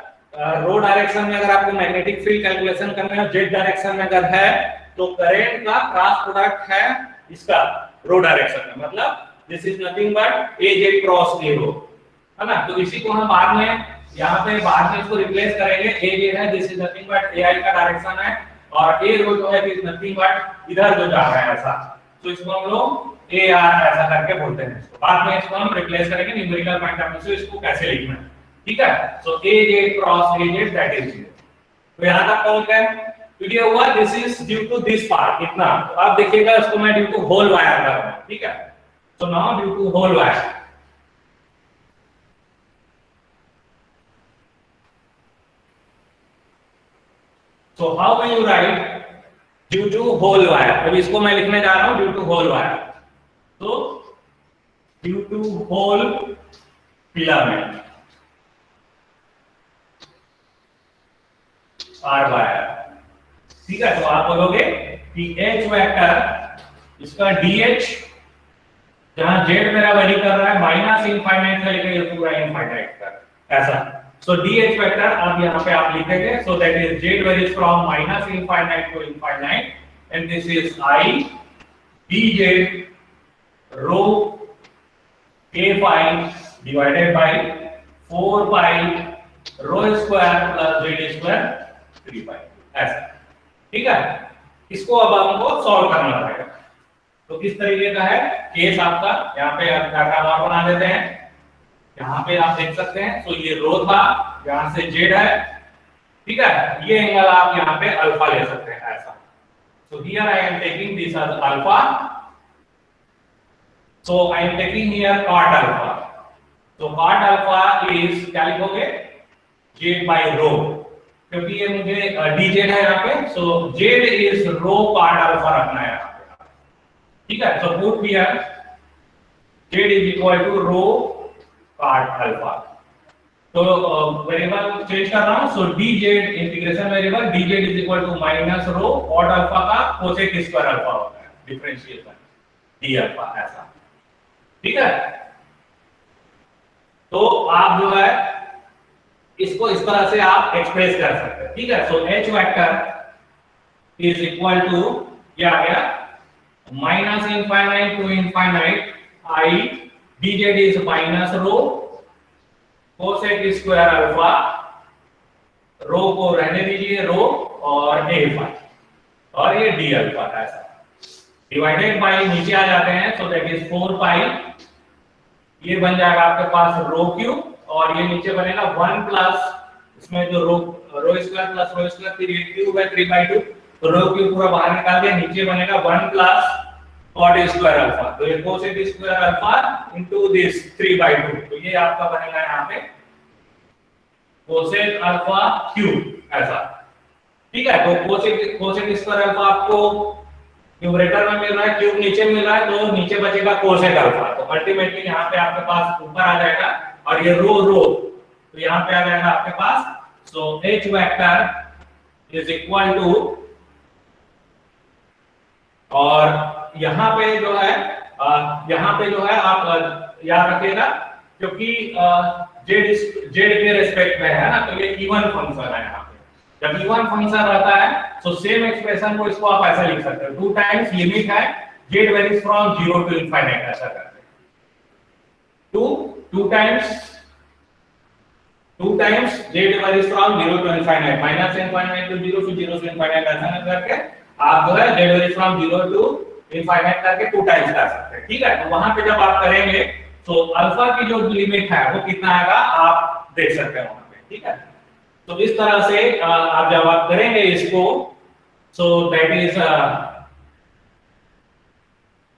रो डायरेक्शन में अगर आपको मैग्नेटिक फील्ड कैलकुलेशन करना है, जेड डायरेक्शन में अगर है, तो करंट का क्रॉस प्रोडक्ट है इसका रो डायरेक्शन में, मतलब this is nothing but a z cross a rho है ना। तो इसी को हम बाद में यहाँ पे बाद में इसको रिप्लेस करेंगे, a z है this is nothing but ai का डायरेक्शन है, और a रो जो है दिस इज नथिंग बट इधर जो जा रहा है ऐसा, तो इसको हम लोग ar ऐसा करके बोलते हैं। इसको बाद में इसको हम रिप्लेस करेंगे न्यूमेरिकल पॉइंट ऑफ व्यू से, इसको कैसे लिखना है, ठीक है। So a z cross a z that is 0। तो यहां तक पहुंच गए, तो ये हुआ this is due to this part इतना। तो आप देखिएगा इसको मैं ड्यू टू होल वायर कर रहा हूं, ठीक है। So now due to whole wire, so how will you write due to whole wire, अभी इसको मैं लिखने जा रहा हूं ड्यू टू होल वायर। तो due to whole filament or wire, ठीक है। तो आप बोलोगे कि एच वेक्टर इसका डीएच, जहां जेड मेरा वेरी कर रहा है माइनस इनफाइनाइट से लेकर ये पूरा इनफाइनाइट तक, ऐसा। सो डीएच वेक्टर आप यहां पे आप लिखेंगे, so that is z varies from minus infinite to infinite and this is I dz rho k phi divided by 4 pi rho square plus z square 3 pi, ऐसा, ठीक है। इसको अब हमको सॉल्व करना पड़ेगा। तो किस तरीके का है केस आपका, यहाँ पे डायग्राम और बना देते हैं। यहाँ पे आप देख सकते हैं, तो ये रो था, यहाँ से जेड है, ठीक है। ये एंगल आप यहाँ पे अल्फा ले सकते हैं, ऐसा। So here I am taking this as alpha. So I am taking here cot alpha. So cot alpha is क्या लिखोगे z by rho, क्योंकि ये मुझे dz है यहाँ पे, so z is rho cot alpha रखना है यहाँ पे, ठीक है। So put here z is equal to rho cot alpha. तो वेरिएबल चेंज कर रहा हूं, so dz integration variable dz is equal to minus rho cot alpha का कोसेक स्क्वायर अल्फा होता है, डिफरेंशिएशन d अल्फा, ऐसा, ठीक है। तो आप जो है इसको इस तरह से आप एक्सप्रेस कर सकते हैं, ठीक है। So h vector is equal to क्या आ गया, minus infinite to infinite i dz is minus rho cosec square alpha, rho को रहने दीजिए रो और ए फाई, और ये डी अल्फा, ऐसा, डिवाइडेड बाय नीचे आ जाते हैं, सो दैट इज 4 पाई, ये बन जाएगा आपके पास रो क्यूब, और ये नीचे बनेगा 1 प्लस, इसमें जो रो स्क्वायर प्लस रो स्क्वायर, फिर ये क्यूब है 3/2, तो रो क्यूब पूरा बाहर निकाल दिया, नीचे बनेगा 1 प्लस कॉट स्क्वायर अल्फा, तो ये cosec square alpha into this 3/2, तो ये आपका बनेगा यहाँ पे कोसेक अल्फा क्यूब, ऐसा, ठीक है। तो कोसेक स्क्वायर अल्फा आपको न्यूमरेटर में मिल रहा है, क्यूब नीचे मिल रहा है, तो नीचे बचेगा कोसेक अल्फा, तो अल्टीमेटली यहाँ पे आपके पास ऊपर आ जाएगा, और ये रो तो यहाँ पे आ जाएगा आपके पास, so h vector is equal to, और यहाँ पे जो है आप याद रखिएगा, क्योंकि जेड के रेस्पेक्ट में है ना, तो ये इवन फंक्शन है। यहाँ पे जब इवन फंक्शन रहता है तो सेम एक्सप्रेशन को इसको आप ऐसा लिख सकते हो, 2 टाइम्स लिमिट है z varies from 0 to infinite, ऐसा करते हैं, 2 times z varies from 0 to infinite, minus infinite to 0 to 0 to infinite, ऐसा करके आप जो है z varies from 0 to infinite करके 2 टाइम्स कर सकते हैं, ठीक है। तो वहां पे जब आप करेंगे तो अल्फा की जो लिमिट है वो कितना आएगा आप देख सकते हैं वहां पे, ठीक है। तो इस तरह से आप जब आप करेंगे इसको, सो दैट इज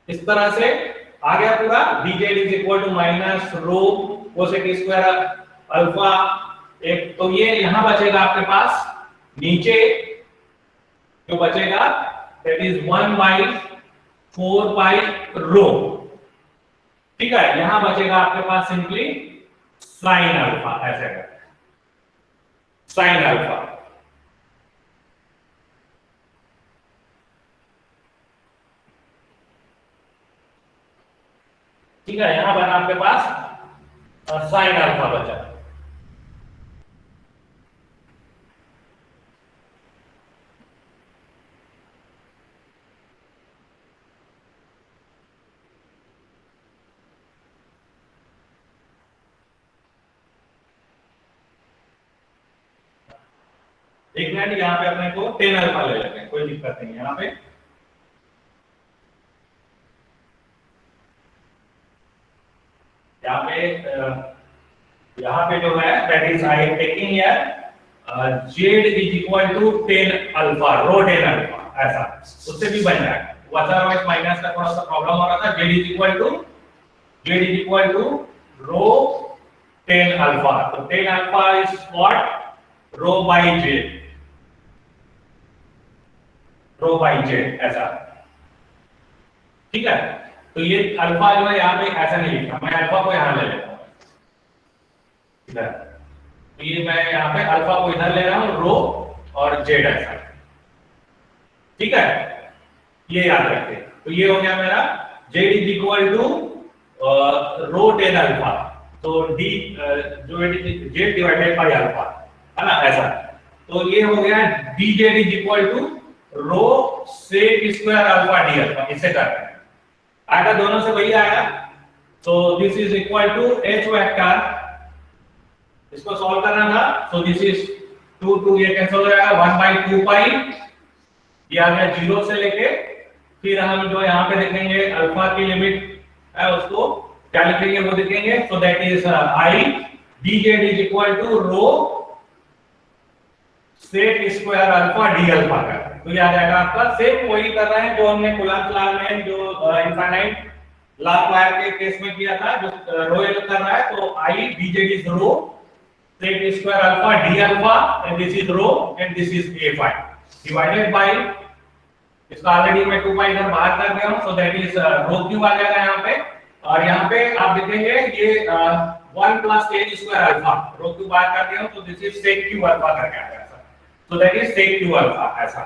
इस तरह से आ गया पूरा, dz is equal to minus rho cosec square alpha, एक तो ये यहां बचेगा आपके पास, नीचे जो बचेगा दैट इज 1/4 पाई रो, ठीक है। यहां बचेगा आपके पास सिंपली साइन अल्फा, ऐसे करके साइन अल्फा, ठीक है। यहां बना आपके पास साइन अल्फा बचा, एक मिनट, यहाँ पे अपने को 10 अल्फा ले लेते हैं, कोई दिक्कत नहीं है। यहाँ पे जो है that is I am taking here z is equal to 10 alpha, rho 10 alpha, ऐसा, उससे भी बन जाएगा, अदरवाइज माइनस का थोड़ा सा प्रॉब्लम हो रहा था। Z is equal to rho 10 alpha, तो 10 alpha is what, rho by z, rho by z ऐसा, ठीक है। तो ये अल्फा जो है यहाँ पे ऐसा नहीं लिखा, मैं अल्फा को यहाँ ले लेता हूँ इधर, तो ये मैं यहाँ पे अल्फा को इधर ले रहा हूँ, रो और जेड ऐसा, ठीक है, ये याद रखें। तो ये हो गया मेरा z is equal to rho tan alpha, तो डी जो जेड डिवाइडेड बाय अल्फा है ना ऐसा। तो ये हो गया d Z is equal to rho sec square alpha D alpha, इसे करते हैं, आएगा दोनों से वही आएगा। तो this is equal to H vector, इसको सॉल्व करना था, सो दिस इज 2 ये कैंसिल हो जाएगा, 1/2 पाई, ये आ गया 0 से लेके, फिर हम जो यहाँ पे देखेंगे अल्फा की लिमिट है उसको क्या लिखेंगे वो देखेंगे। So that is I D Z is equal to rho sec square alpha D alpha का, तो ये आ जाएगा आपका सेम वही कर रहे हैं जो हमने कूलम्ब लॉ में जो इनफाइनाइट लास्ट वायर के केस में किया था, जो रो एल कर रहा है, तो I D Z is rho sec square alpha D alpha and this is rho and this is A phi divided by, इसका ऑलरेडी मैं 2 पाई इधर बाहर कर दिया हूं, so that is rho cube आ जाएगा यहाँ पे, और यहाँ पे आप देखेंगे ये 1 plus tan square alpha, rho cube बाहर कर दिया हूं, तो this is sec cube alpha करके आ जाएगा, so that is sec cube alpha ऐसा।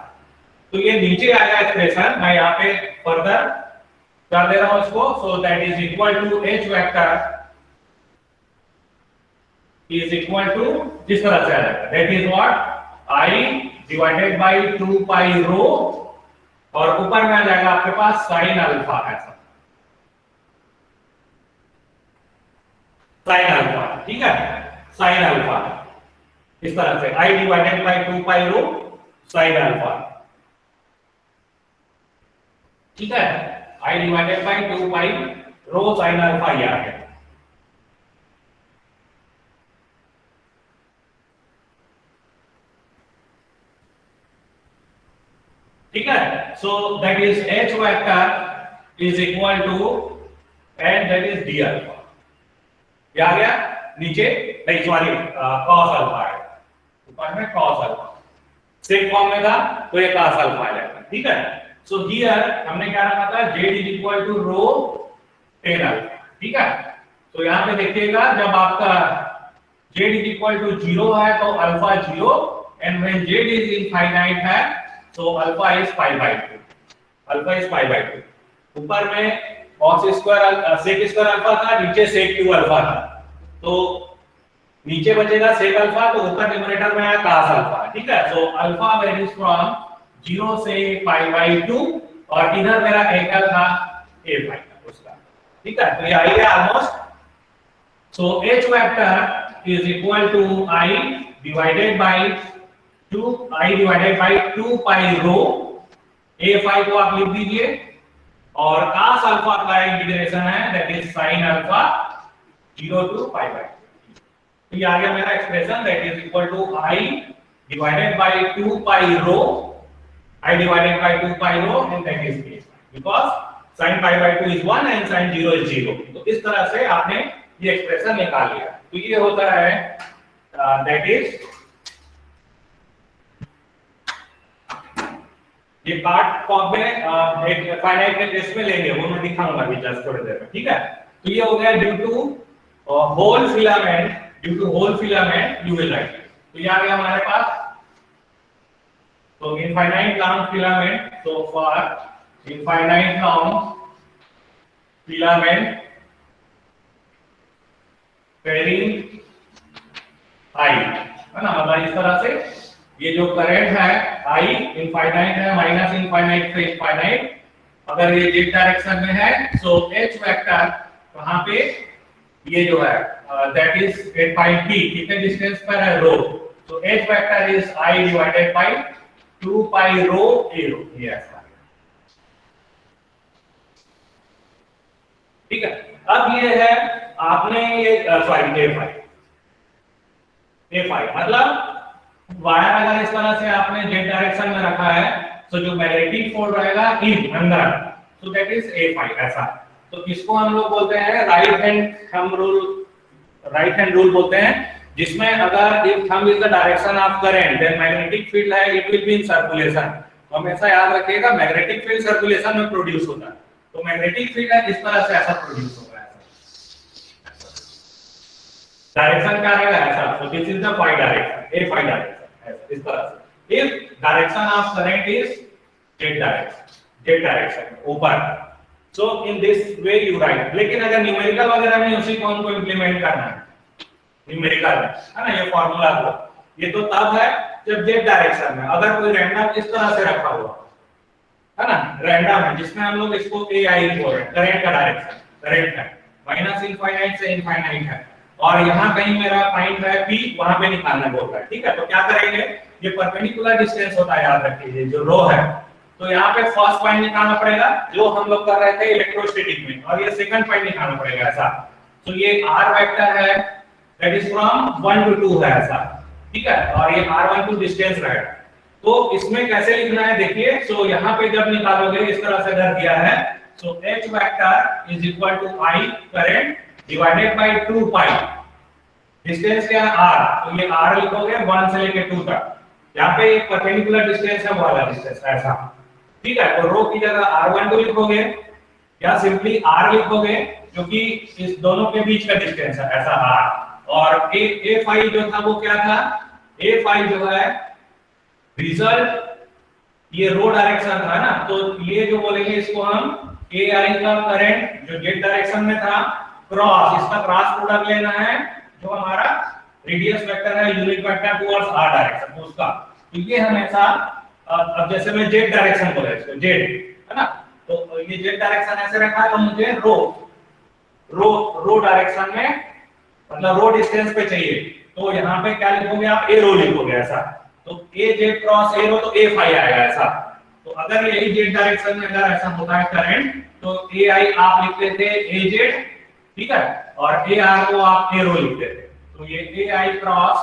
तो ये नीचे आएगा एक्सप्रेशन, मैं यहाँ पे फर्दर कर दे रहा हूं इसको, so that is equal to H vector is equal to जिस तरह से आ जाएगा, that is what I divided by 2 pi rho, और ऊपर में आ जाएगा आपके पास साइन अल्फा ऐसा, साइन अल्फा, ठीक है, साइन अल्फा इस तरह से I divided by 2 pi rho sine alpha, ठीक है, I divided by 2 pi rho sine alpha ये आ गया, ठीक है। So that is H vector is equal to and that is d alpha, ये आ गया नीचे, नहीं सॉरी कॉस अल्फा है, ऊपर में कॉस अल्फा सेक फॉर्म में था, तो ये कॉस अल्फा आ जाएगा, ठीक है। सो हियर हमने क्या रखा था, z is equal to rho tan alpha, ठीक है। तो यहाँ पे देखिएगा जब आपका जेड इज इक्वल टू 0 है तो alpha 0, and when z is infinite है तो alpha is pi by 2, alpha is pi by 2, ऊपर में cos square sec square alpha था, नीचे सेक क्यूब अल्फा था, तो नीचे बचेगा सेक अल्फा, तो ऊपर न्यूमरेटर में आया cos अल्फा, ठीक है। सो अल्फा वेरीज फ्रॉम 0 से पाई बाय 2, और इधर मेरा एंगल था a फाई का उसका, ठीक है। तो ये आ गया almost, so h vector is equal to i divided by 2 pi rho, a phi को आप लिख दीजिए, और cos अल्फा का इंटीग्रेशन है that is sin alpha 0 to pi by 2, तो ये आ गया मेरा expression that is equal to i divided by 2 pi rho, I divided by 2 pi rho and that is a, because sin pi by 2 is 1 and sin 0 is 0, तो इस तरह से आपने ये एक्सप्रेशन निकाल लिया। तो ये होता है दैट इज, ये पार्ट फॉर्म में एक फाइनाइट के केस में लेंगे, वो मैं दिखाऊंगा अभी जस्ट थोड़ी देर में, ठीक है। तो ये हो गया due to whole filament, due to whole filament you will write, तो ये आ गया हमारे पास। So infinite long filament, so for infinite long filament carrying I, है ना, मतलब इस तरह से ये जो करंट है I इनफाइनाइट है, माइनस इनफाइनाइट से इनफाइनाइट, अगर ये z डायरेक्शन में है, so h वेक्टर वहां पे ये जो है that is at point p, कितने डिस्टेंस पर है rho, so h vector is I divided by 2 pi rho a rho, ये ऐसा, ठीक है। अब ये है आपने ये सॉरी a फाई मतलब वायर अगर इस तरह से आपने z डायरेक्शन में रखा है, तो जो मैग्नेटिक फोर्स रहेगा इन अंदर, तो दैट इज a फाई ऐसा। तो इसको हम लोग बोलते हैं right hand thumb rule, right hand rule बोलते हैं, जिसमें अगर if thumb is the direction of current then magnetic field है it will be in circulation, तो हमेशा याद रखिएगा मैग्नेटिक फील्ड सर्कुलेशन में प्रोड्यूस होता है, तो मैग्नेटिक फील्ड है इस तरह से ऐसा प्रोड्यूस होगा, डायरेक्शन क्या रहेगा ऐसा, so this is the phi direction, a phi direction ऐसा इस तरह से। if direction of current is z direction ऊपर, so in this way you write। लेकिन अगर न्यूमेरिकल वगैरह में उसी को हमको इंप्लीमेंट करना है न्यूमेरिकल में, है ना, ये फार्मूला को, ये तो तब है जब z डायरेक्शन में अगर कोई रैंडम इस तरह से रखा हुआ है ना, रैंडम है जिसमें हम लोग इसको ai बोल रहे हैं, करंट का डायरेक्शन, करंट है माइनस इनफाइनाइट से इनफाइनाइट है, और यहाँ कहीं मेरा पॉइंट है p, वहां पे निकालना बोल रहा है, ठीक है। तो क्या करेंगे, ये परपेंडिकुलर डिस्टेंस होता है, याद रखिए जो रो है, तो यहाँ पे फर्स्ट पॉइंट निकालना पड़ेगा जो हम लोग कर रहे थे इलेक्ट्रोस्टैटिक में, और ये सेकंड पॉइंट निकालना पड़ेगा ऐसा। तो ये r वेक्टर है दैट इज फ्रॉम 1 to 2 है ऐसा, ठीक है, और ये r12 डिस्टेंस रहेगा। तो इसमें कैसे लिखना है देखिए, सो यहाँ पे जब निकालोगे इस तरह से दर दिया है, so h vector is equal to I current divided by 2 pi, distance क्या है r, तो ये r लिखोगे 1 से लेके 2 तक, यहाँ पे एक परपेंडिकुलर डिस्टेंस है वो वाला डिस्टेंस ऐसा, ठीक है। तो रो की जगह r12 लिखोगे या सिंपली r लिखोगे जो कि इस दोनों के बीच का डिस्टेंस है ऐसा r, और a फाई जो था वो क्या था, a फाई जो है रिजल्ट, ये रो डायरेक्शन था ना, तो ये जो बोलेंगे इसको हम ai का करंट जो z डायरेक्शन में था क्रॉस, इसका क्रॉस प्रोडक्ट लेना है जो हमारा रेडियस वेक्टर है unit vector towards r direction, तो उसका, तो ये हमेशा अब जैसे मैं z डायरेक्शन बोला इसको z, है ना, तो ये z डायरेक्शन ऐसे रखा है, तो मुझे रो डायरेक्शन में मतलब रो डिस्टेंस पे चाहिए, तो यहाँ पे क्या लिखोगे आप, a रो लिखोगे ऐसा, तो a z cross a rho तो a फाई आएगा ऐसा। तो अगर यही z डायरेक्शन में अगर ऐसा होता है करंट, तो ai आप लिखते थे az, ठीक है, और ar को आप a रो लिखते थे, तो ये ai क्रॉस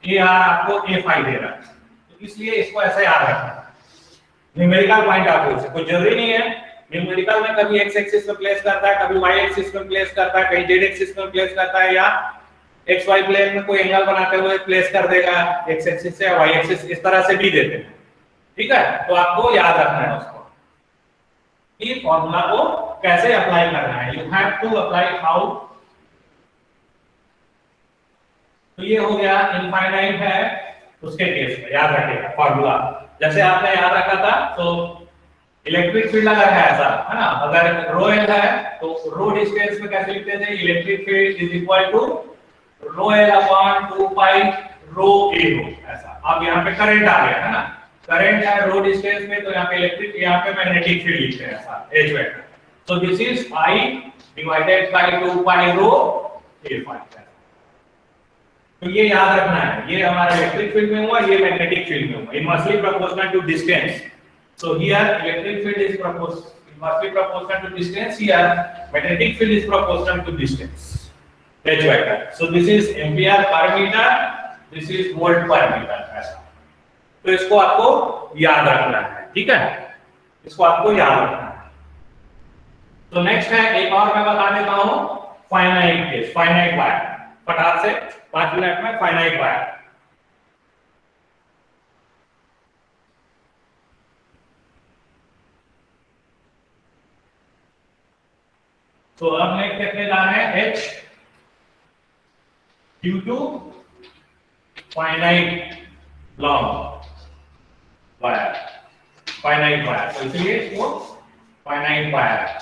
ar आपको a फाई दे रहा है, तो इसलिए इसको ऐसे याद रखना है न्यूमेरिकल पॉइंट ऑफ व्यू से। कोई जरूरी नहीं है न्यूमेरिकल में कभी x एक्सिस पे प्लेस करता है, कभी y एक्सिस पे प्लेस करता है, कहीं z एक्सिस पे प्लेस करता है, या xy प्लेन में कोई एंगल बनाते हुए प्लेस कर देगा x एक्सिस से या y एक्सिस, इस तरह से भी देते हैं, ठीक है। तो आपको याद रखना है उसको, ये फार्मूला को कैसे अप्लाई करना है, you have to apply how. तो ये हो गया इनफाइनाइट है उसके केस में, याद रखिएगा फार्मूला जैसे आपने याद रखा था। तो इलेक्ट्रिक फील्ड अगर है ऐसा, है ना, अगर रो एल है तो रो डिस्टेंस में कैसे लिखते थे, electric field is equal to rho L upon 2 pi rho A rho ऐसा। अब यहाँ पे करंट आ गया है ना, करंट है रो डिस्टेंस में, तो यहाँ पे इलेक्ट्रिक, यहाँ पे मैग्नेटिक फील्ड लिखते हैं ऐसा H vector. So this is I divided by 2 pi rho a phi. तो ये याद रखना है, ये हमारा इलेक्ट्रिक फील्ड में हुआ, ये मैग्नेटिक फील्ड में हुआ, inversely proportional to distance. So here electric field is inversely proportional to distance, here magnetic field is proportional to distance, H vector. So this is ampere per meter, this is volt per meter ऐसा। तो इसको आपको याद रखना है, ठीक है, इसको आपको याद रखना है। तो नेक्स्ट है, एक और मैं बता देता हूँ, फाइनाइट केस, फाइनाइट वायर, फटाक से 5 मिनट में फाइनाइट वायर। तो अब नेक्स्ट देखने जा रहे हैं H due to finite long wire, finite wire, तो इसलिए इसको फाइनाइट वायर।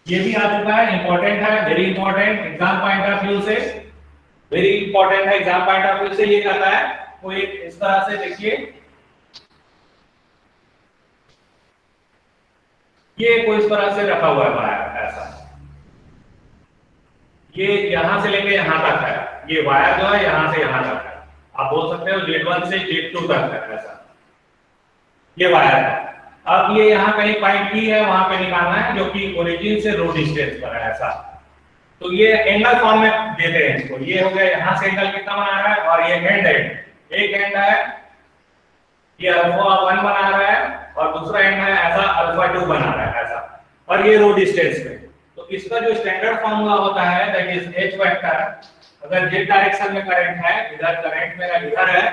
ये भी आ चुका है, इंपॉर्टेंट है, very important exam point of view से, वेरी इंपॉर्टेंट है एग्जाम पॉइंट ऑफ व्यू से। ये कहता है कोई इस तरह से देखिए, ये कोई इस तरह से रखा हुआ है वायर ऐसा, ये यहां से लेके यहां तक है, ये वायर जो है यहां से यहां तक है, आप बोल सकते हो Z1 से Z2 तक है ऐसा, ये वायर है। अब ये यहाँ कहीं पॉइंट P है, वहां पे निकालना है जो कि ओरिजिन से रो डिस्टेंस पर है ऐसा। तो ये एंगल फॉर्म में देते हैं इसको, ये हो गया यहाँ से एंगल कितना बना रहा है, और ये एंड है, एक एंड है ये अल्फा 1 बना रहा है, और दूसरा एंड है ऐसा अल्फा 2 बना रहा है ऐसा, और ये रो डिस्टेंस में। तो इसका जो स्टैंडर्ड फार्मूला होता है दैट इज H वेक्टर, अगर z डायरेक्शन में करंट है, इधर करंट मेरा इधर है,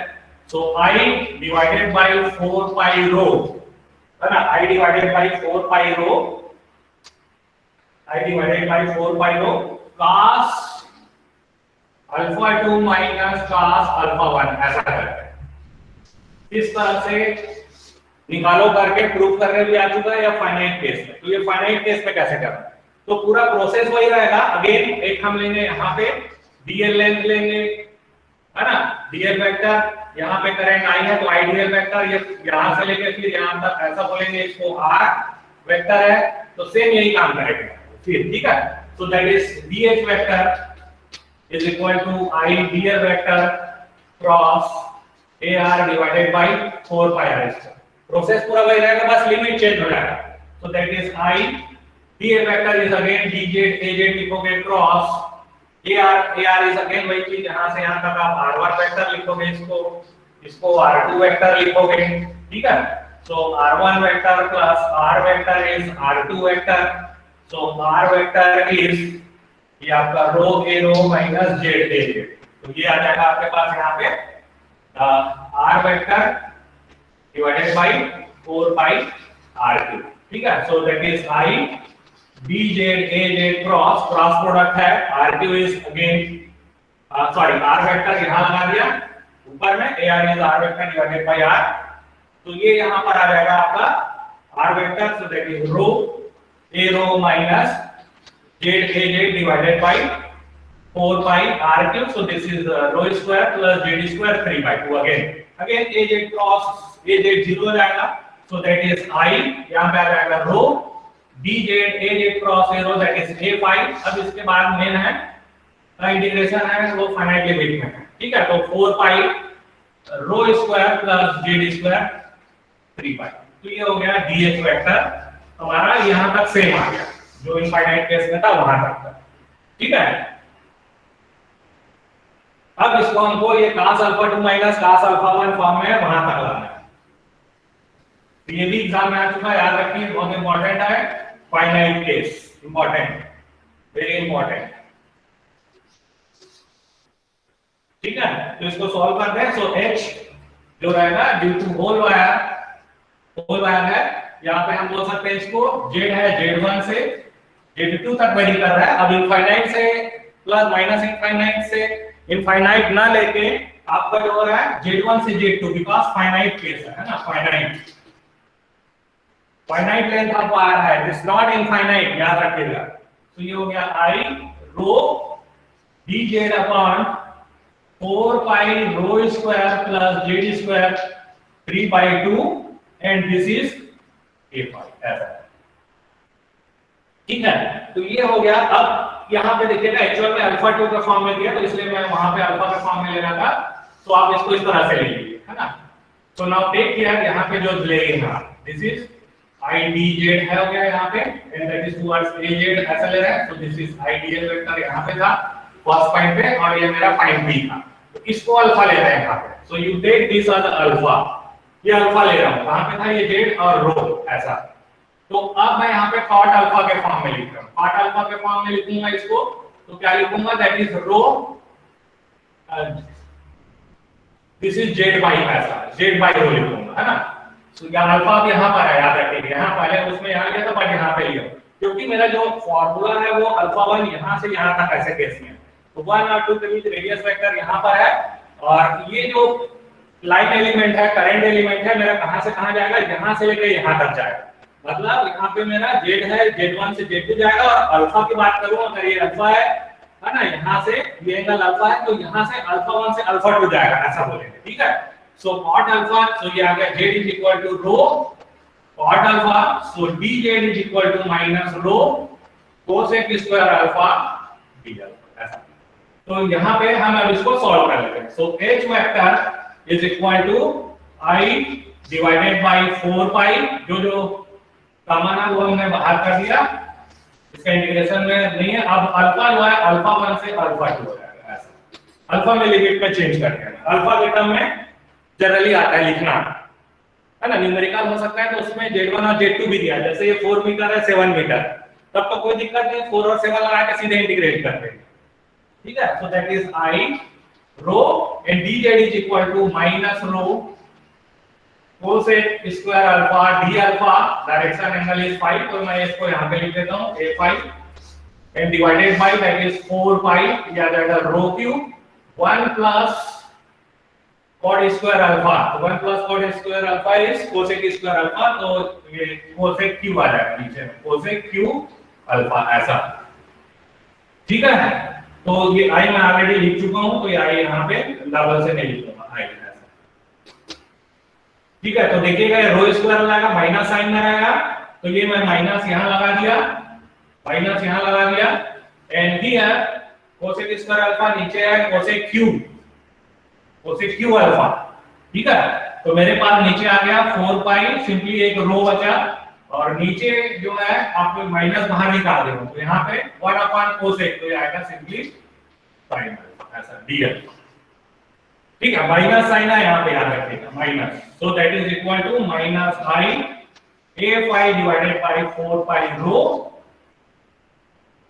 So I divided by 4 pi rho, है ना, I divided by 4 pi rho, I divided by 4 pi rho cos alpha 2 minus cos alpha 1 ऐसा करते हैं। इस तरह से निकालो करके प्रूफ करने भी आ चुका है या फाइनाइट केस में। तो ये फाइनाइट केस में कैसे करना है, तो पूरा प्रोसेस वही रहेगा। अगेन एक हम लेंगे यहाँ पे डीएल लेंथ लेंगे, है ना, डीएल वेक्टर, यहाँ पे करंट आई है तो आइडियल वेक्टर ये यहाँ से लेके फिर यहाँ तक ऐसा बोलेंगे, इसको आर वेक्टर है तो सेम यही काम करेगा फिर, ठीक है। So that is dH vector is equal to I dl vector cross AR divided by 4 pi r square। Process पूरा वही रहेगा, बस लिमिट चेंज हो जाएगा। So that is I dl vector is again dz az लिखोगे cross AR is again वही चीज, यहाँ से यहाँ तक आप r1 वेक्टर लिखोगे, इसको r2 वेक्टर लिखोगे, ठीक है। So r1 vector plus r vector is r2 vector. So r vector is ये आपका rho A rho minus Z A Z, तो ये आ जाएगा आपके पास यहाँ पे R vector divided by 4 pi R cube, ठीक है। So that is I D Z A Z cross product है, R cube is again sorry R vector यहाँ लगा दिया ऊपर में, A R is R vector divided by R, तो ये यहाँ पर आ जाएगा आपका R vector. So that is rho A rho minus z az divided by 4 pi r cube। So this is rho square plus z square 3 by 2 again az cross az 0 हो जाएगा, so that is I यहाँ पे आ जाएगा rho dz az cross a rho that is a phi। अब इसके बाद main है इंटीग्रेशन है वो फाइनाइट लिमिट में है, ठीक है। तो 4 pi rho square plus z square 3 pi, तो ये हो गया dh वेक्टर हमारा, यहाँ तक सेम आ गया जो इनफाइनाइट केस में था वहां तक था, ठीक है। अब इसको हमको ये cos alpha 2 minus cos alpha 1 form में वहां तक लाना है। तो ये भी एग्जाम में आ चुका है, याद रखिए, बहुत इंपॉर्टेंट है finite case, important, very important, ठीक है। तो इसको सॉल्व करते हैं। सो h जो रहेगा ड्यू टू होल वायर है, यहाँ पे हम बोल सकते हैं इसको z है z1 से z2 तक वेरी कर रहा है। अब इनफाइनाइट से प्लस माइनस इनफाइनाइट से इनफाइनाइट ना लेके आपका जो हो रहा है z1 से z2, बिकॉज़ फाइनाइट केस है ना, फाइनाइट लेंथ आपको आ रहा है, दिस नॉट इनफाइनाइट, याद रखिएगा। तो ये हो गया I rho dz upon 4 pi rho square plus z square 3 by 2 and this is a phi, ऐसा, ठीक है। तो ये हो गया। अब यहाँ पे देखिएगा एक्चुअल में अल्फा 2 का फॉर्म में दिया, तो इसलिए मैं वहां पे अल्फा का फॉर्म में लेना था, तो आप इसको इस तरह से ले लीजिए, है ना। तो नाउ टेक केयर, यहाँ पे जो लेंगे this is I D Z है हो गया यहाँ पे, and that is towards a Z ऐसा ले रहा है। तो this is I D L vector यहाँ पे था फर्स्ट पॉइंट पे, और ये मेरा पॉइंट बी था, तो इसको अल्फा ले रहे हैं यहाँ पे। So you take this as alpha, ये अल्फा ले रहा हूं, कहां पे था ये जेड और रो ऐसा। तो अब मैं यहाँ पे कॉट अल्फा के फॉर्म में लिख रहा हूं, कॉट अल्फा के फॉर्म में लिखूंगा इसको, तो क्या लिखूंगा, that is rho this is z by ऐसा, जेड बाई रो लिखूंगा, है ना। तो यहाँ अल्फा अब यहाँ पर है, याद रखिए, यहाँ पहले उसमें यहाँ लिया था बट यहाँ पे लिया, क्योंकि मेरा जो फॉर्मूला है वो अल्फा 1 यहाँ से यहाँ तक ऐसे केस में, तो 1 और 2 के बीच रेडियस वेक्टर यहाँ पर है, और ये जो लाइन एलिमेंट है, करंट एलिमेंट है, मेरा कहां से कहां जाएगा, यहां से लेकर यहां तक जाएगा। मतलब यहां पे मेरा z है, z1 से z2 जाएगा, और अल्फा की बात करूं अगर ये अल्फा है ना, यहां से ये एंगल अल्फा है, तो यहां से अल्फा 1 से अल्फा 2 जाएगा, ऐसा बोलेंगे, ठीक है। सो कॉट अल्फा, सो ये आ गया z is equal to rho cot alpha, so dz is equal to minus rho cosec square alpha d alpha, ऐसा। तो यहां पे हम अब इसको सॉल्व कर लेते हैं। सो h vector is equal to I divided by 4 pi, जो कॉमन है वो हमने बाहर कर दिया, इसका इंटीग्रेशन में नहीं है। अब अल्फा जो है अल्फा 1 से अल्फा 2 हो जाएगा, ऐसा। अल्फा में लिमिट में चेंज कर देना, अल्फा के टर्म में जनरली आता है लिखना, है ना, न्यूमेरिकल हो सकता है, तो उसमें z1 और z2 भी दिया, जैसे ये 4 मीटर है 7 मीटर, तब तो कोई दिक्कत नहीं, 4 और 7 लगा के सीधे इंटीग्रेट कर देंगे, ठीक है। So that is I rho and dz is equal to minus rho cosec square alpha d alpha, direction angle is phi, तो मैं इसको यहां पे लिख देता हूं a phi and divided by that is 4 pi, या that is rho cube 1 plus cot square alpha, तो 1 plus cot square alpha is cosec square alpha, तो ये cosec cube आ जाएगा नीचे में, cosec cube alpha ऐसा, ठीक है। तो ये i मैं ऑलरेडी लिख चुका हूं, तो ये i यहां पे डबल से नहीं लिखूंगा i ऐसा, ठीक है। तो देखिएगा रो स्क्वायर लगाएगा माइनस साइन में रहेगा, तो ये मैं माइनस यहां लगा दिया, माइनस यहां लगा दिया, and here cosec square alpha नीचे है cosec क्यू अल्फा, ठीक है। तो मेरे पास नीचे आ गया 4 पाई, सिंपली एक रो बचा, और नीचे जो है आप माइनस बाहर निकाल देंगे, तो यहाँ पे 1 अपॉन cosec, तो ये आएगा सिंपली sin ऐसा dl, ठीक है। माइनस साइन है यहाँ पे, याद रखिएगा minus, so that is equal to minus i a phi divided by 4 pi rho,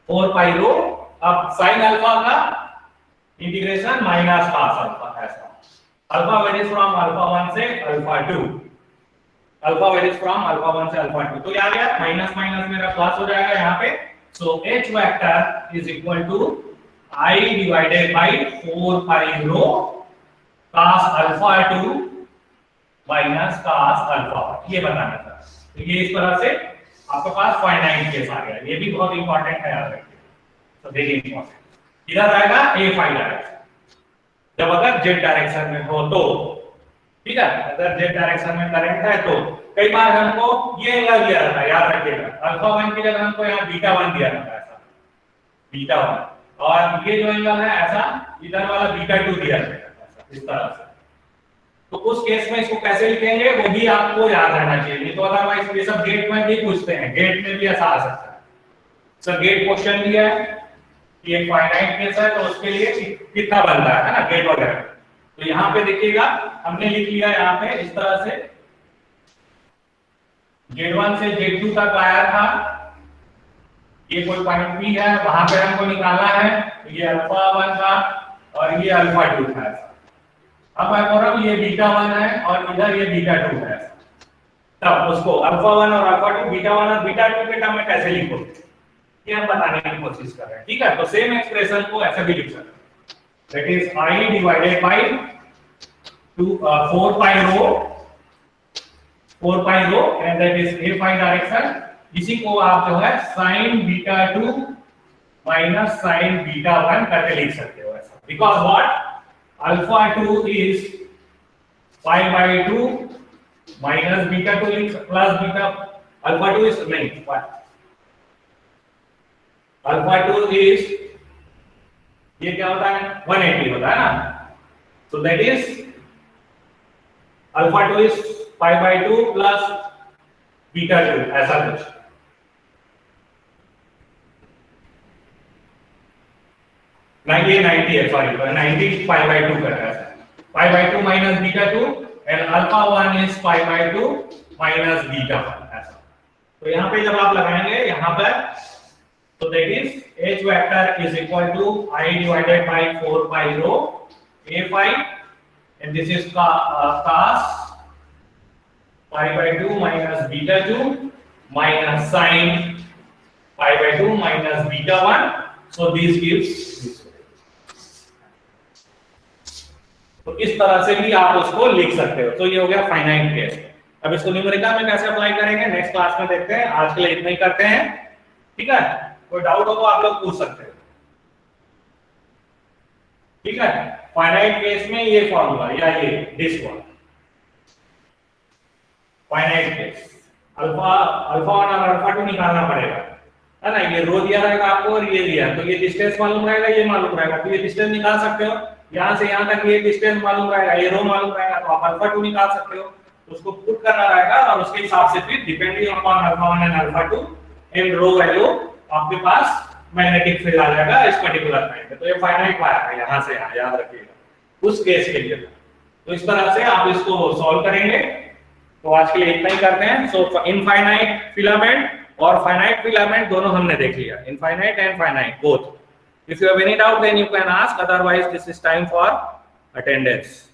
4 pi rho, अब sin अल्फा का इंटीग्रेशन माइनस cos अल्फा ऐसा, अल्फा वेरीज फ्रॉम अल्फा 1 से alpha 2, alpha varies from alpha 1 से alpha 2, तो ये आ गया minus minus मेरा प्लस हो जाएगा यहाँ पे, so h vector is equal to i divided by 4 pi rho cos alpha 2 minus cos alpha, ये बताना था। तो ये इस तरह से आपके पास फाइनाइट केस आ गया, ये भी बहुत इंपॉर्टेंट है, याद रखिए। तो देखिए इंपॉर्टेंट इधर आएगा a फाई डायरेक्शन, जब अगर z डायरेक्शन में हो तो, ठीक है। अगर z डायरेक्शन में करंट है तो कई बार हमको ये एंगल दिया रहता है, याद रखिएगा, अल्फा 1 की जगह हमको यहाँ बीटा 1 दिया रहता है ऐसा, बीटा 1, और ये जो एंगल है ऐसा, इधर वाला बीटा 2 दिया रहता है ऐसा, इस तरह से। तो उस केस में इसको कैसे लिखेंगे वो भी आपको याद रहना चाहिए, तो अदरवाइज ये सब गेट में भी पूछते हैं, गेट में भी ऐसा आ सकता है। सर गेट क्वेश्चन दिया है कि एक फाइनाइट केस है, तो उसके लिए कितना बनता है ना गेट वगैरह, तो यहाँ पे देखिएगा हमने लिख लिया यहाँ पे इस तरह से, Z1 से Z2 तक आया था, ये कोई पॉइंट P है, वहां पे हमको निकालना है, तो ये अल्फा 1 था और ये अल्फा 2 था। अब मैं बोल रहा हूं ये बीटा 1 है और इधर ये बीटा 2 है, तब उसको अल्फा 1 और अल्फा 2, बीटा 1 और बीटा 2 के टर्म में कैसे लिखो, ये हम बताने की कोशिश कर रहे हैं, ठीक है। तो सेम एक्सप्रेशन को ऐसे भी लिख सकते हैं, that is i divided by 4 pi rho, 4 pi rho, and that is a phi direction, इसी को आप जो है sin beta 2 minus sin beta 1 करके लिख सकते हो ऐसा, because what alpha 2 is pi by 2 minus beta 2 plus beta, alpha 2 is नहीं, अल्फा 2 इज, ये क्या होता है 180 होता है ना, so that is alpha 2 is pi by 2 plus beta 2 ऐसा कुछ, ये 90 है, सॉरी 90 पाई बाय 2 कर रहा है, पाई by 2 minus beta 2 and alpha 1 is pi by 2 minus beta 1 ऐसा। तो यहाँ पे जब आप लगाएंगे यहाँ पर, so that is h vector is equal to I divided by 4 pi rho a phi, and this is cos pi by 2 minus beta 2 minus sin pi by 2 minus beta 1, so this gives this. तो इस तरह से भी आप उसको लिख सकते हो, तो ये हो गया फाइनाइट केस। अब इसको न्यूमेरिकल में कैसे अप्लाई करेंगे नेक्स्ट क्लास में देखते हैं, आज के लिए इतना ही करते हैं, ठीक है। कोई डाउट हो तो आप लोग पूछ सकते हो, ठीक है। फाइनाइट केस में ये फॉर्मूला या ये this one, finite case alpha 1 और अल्फा 2 निकालना पड़ेगा, है ना। ये रो दिया रहेगा आपको और ये दिया, तो ये डिस्टेंस मालूम रहेगा, ये मालूम रहेगा, तो ये डिस्टेंस निकाल सकते हो, यहाँ से यहाँ तक ये डिस्टेंस मालूम रहेगा, ये रो मालूम रहेगा, तो आप अल्फा 2 निकाल सकते हो, उसको पुट करना रहेगा और उसके हिसाब से फिर depending upon alpha 1 and alpha 2 and rho value आपके पास मैग्नेटिक फील्ड आ जाएगा इस पर्टिकुलर पॉइंट पे। तो ये फाइनाइट वायर है, यहां से यहां, याद रखिएगा उस केस के लिए। तो इस तरह से आप इसको सॉल्व करेंगे। तो आज के लिए इतना ही करते हैं। सो इनफाइनाइट फिलामेंट और फाइनाइट फिलामेंट दोनों हमने देख लिया, infinite and finite both. If you have any doubt, then you can ask. Otherwise, this is time for attendance.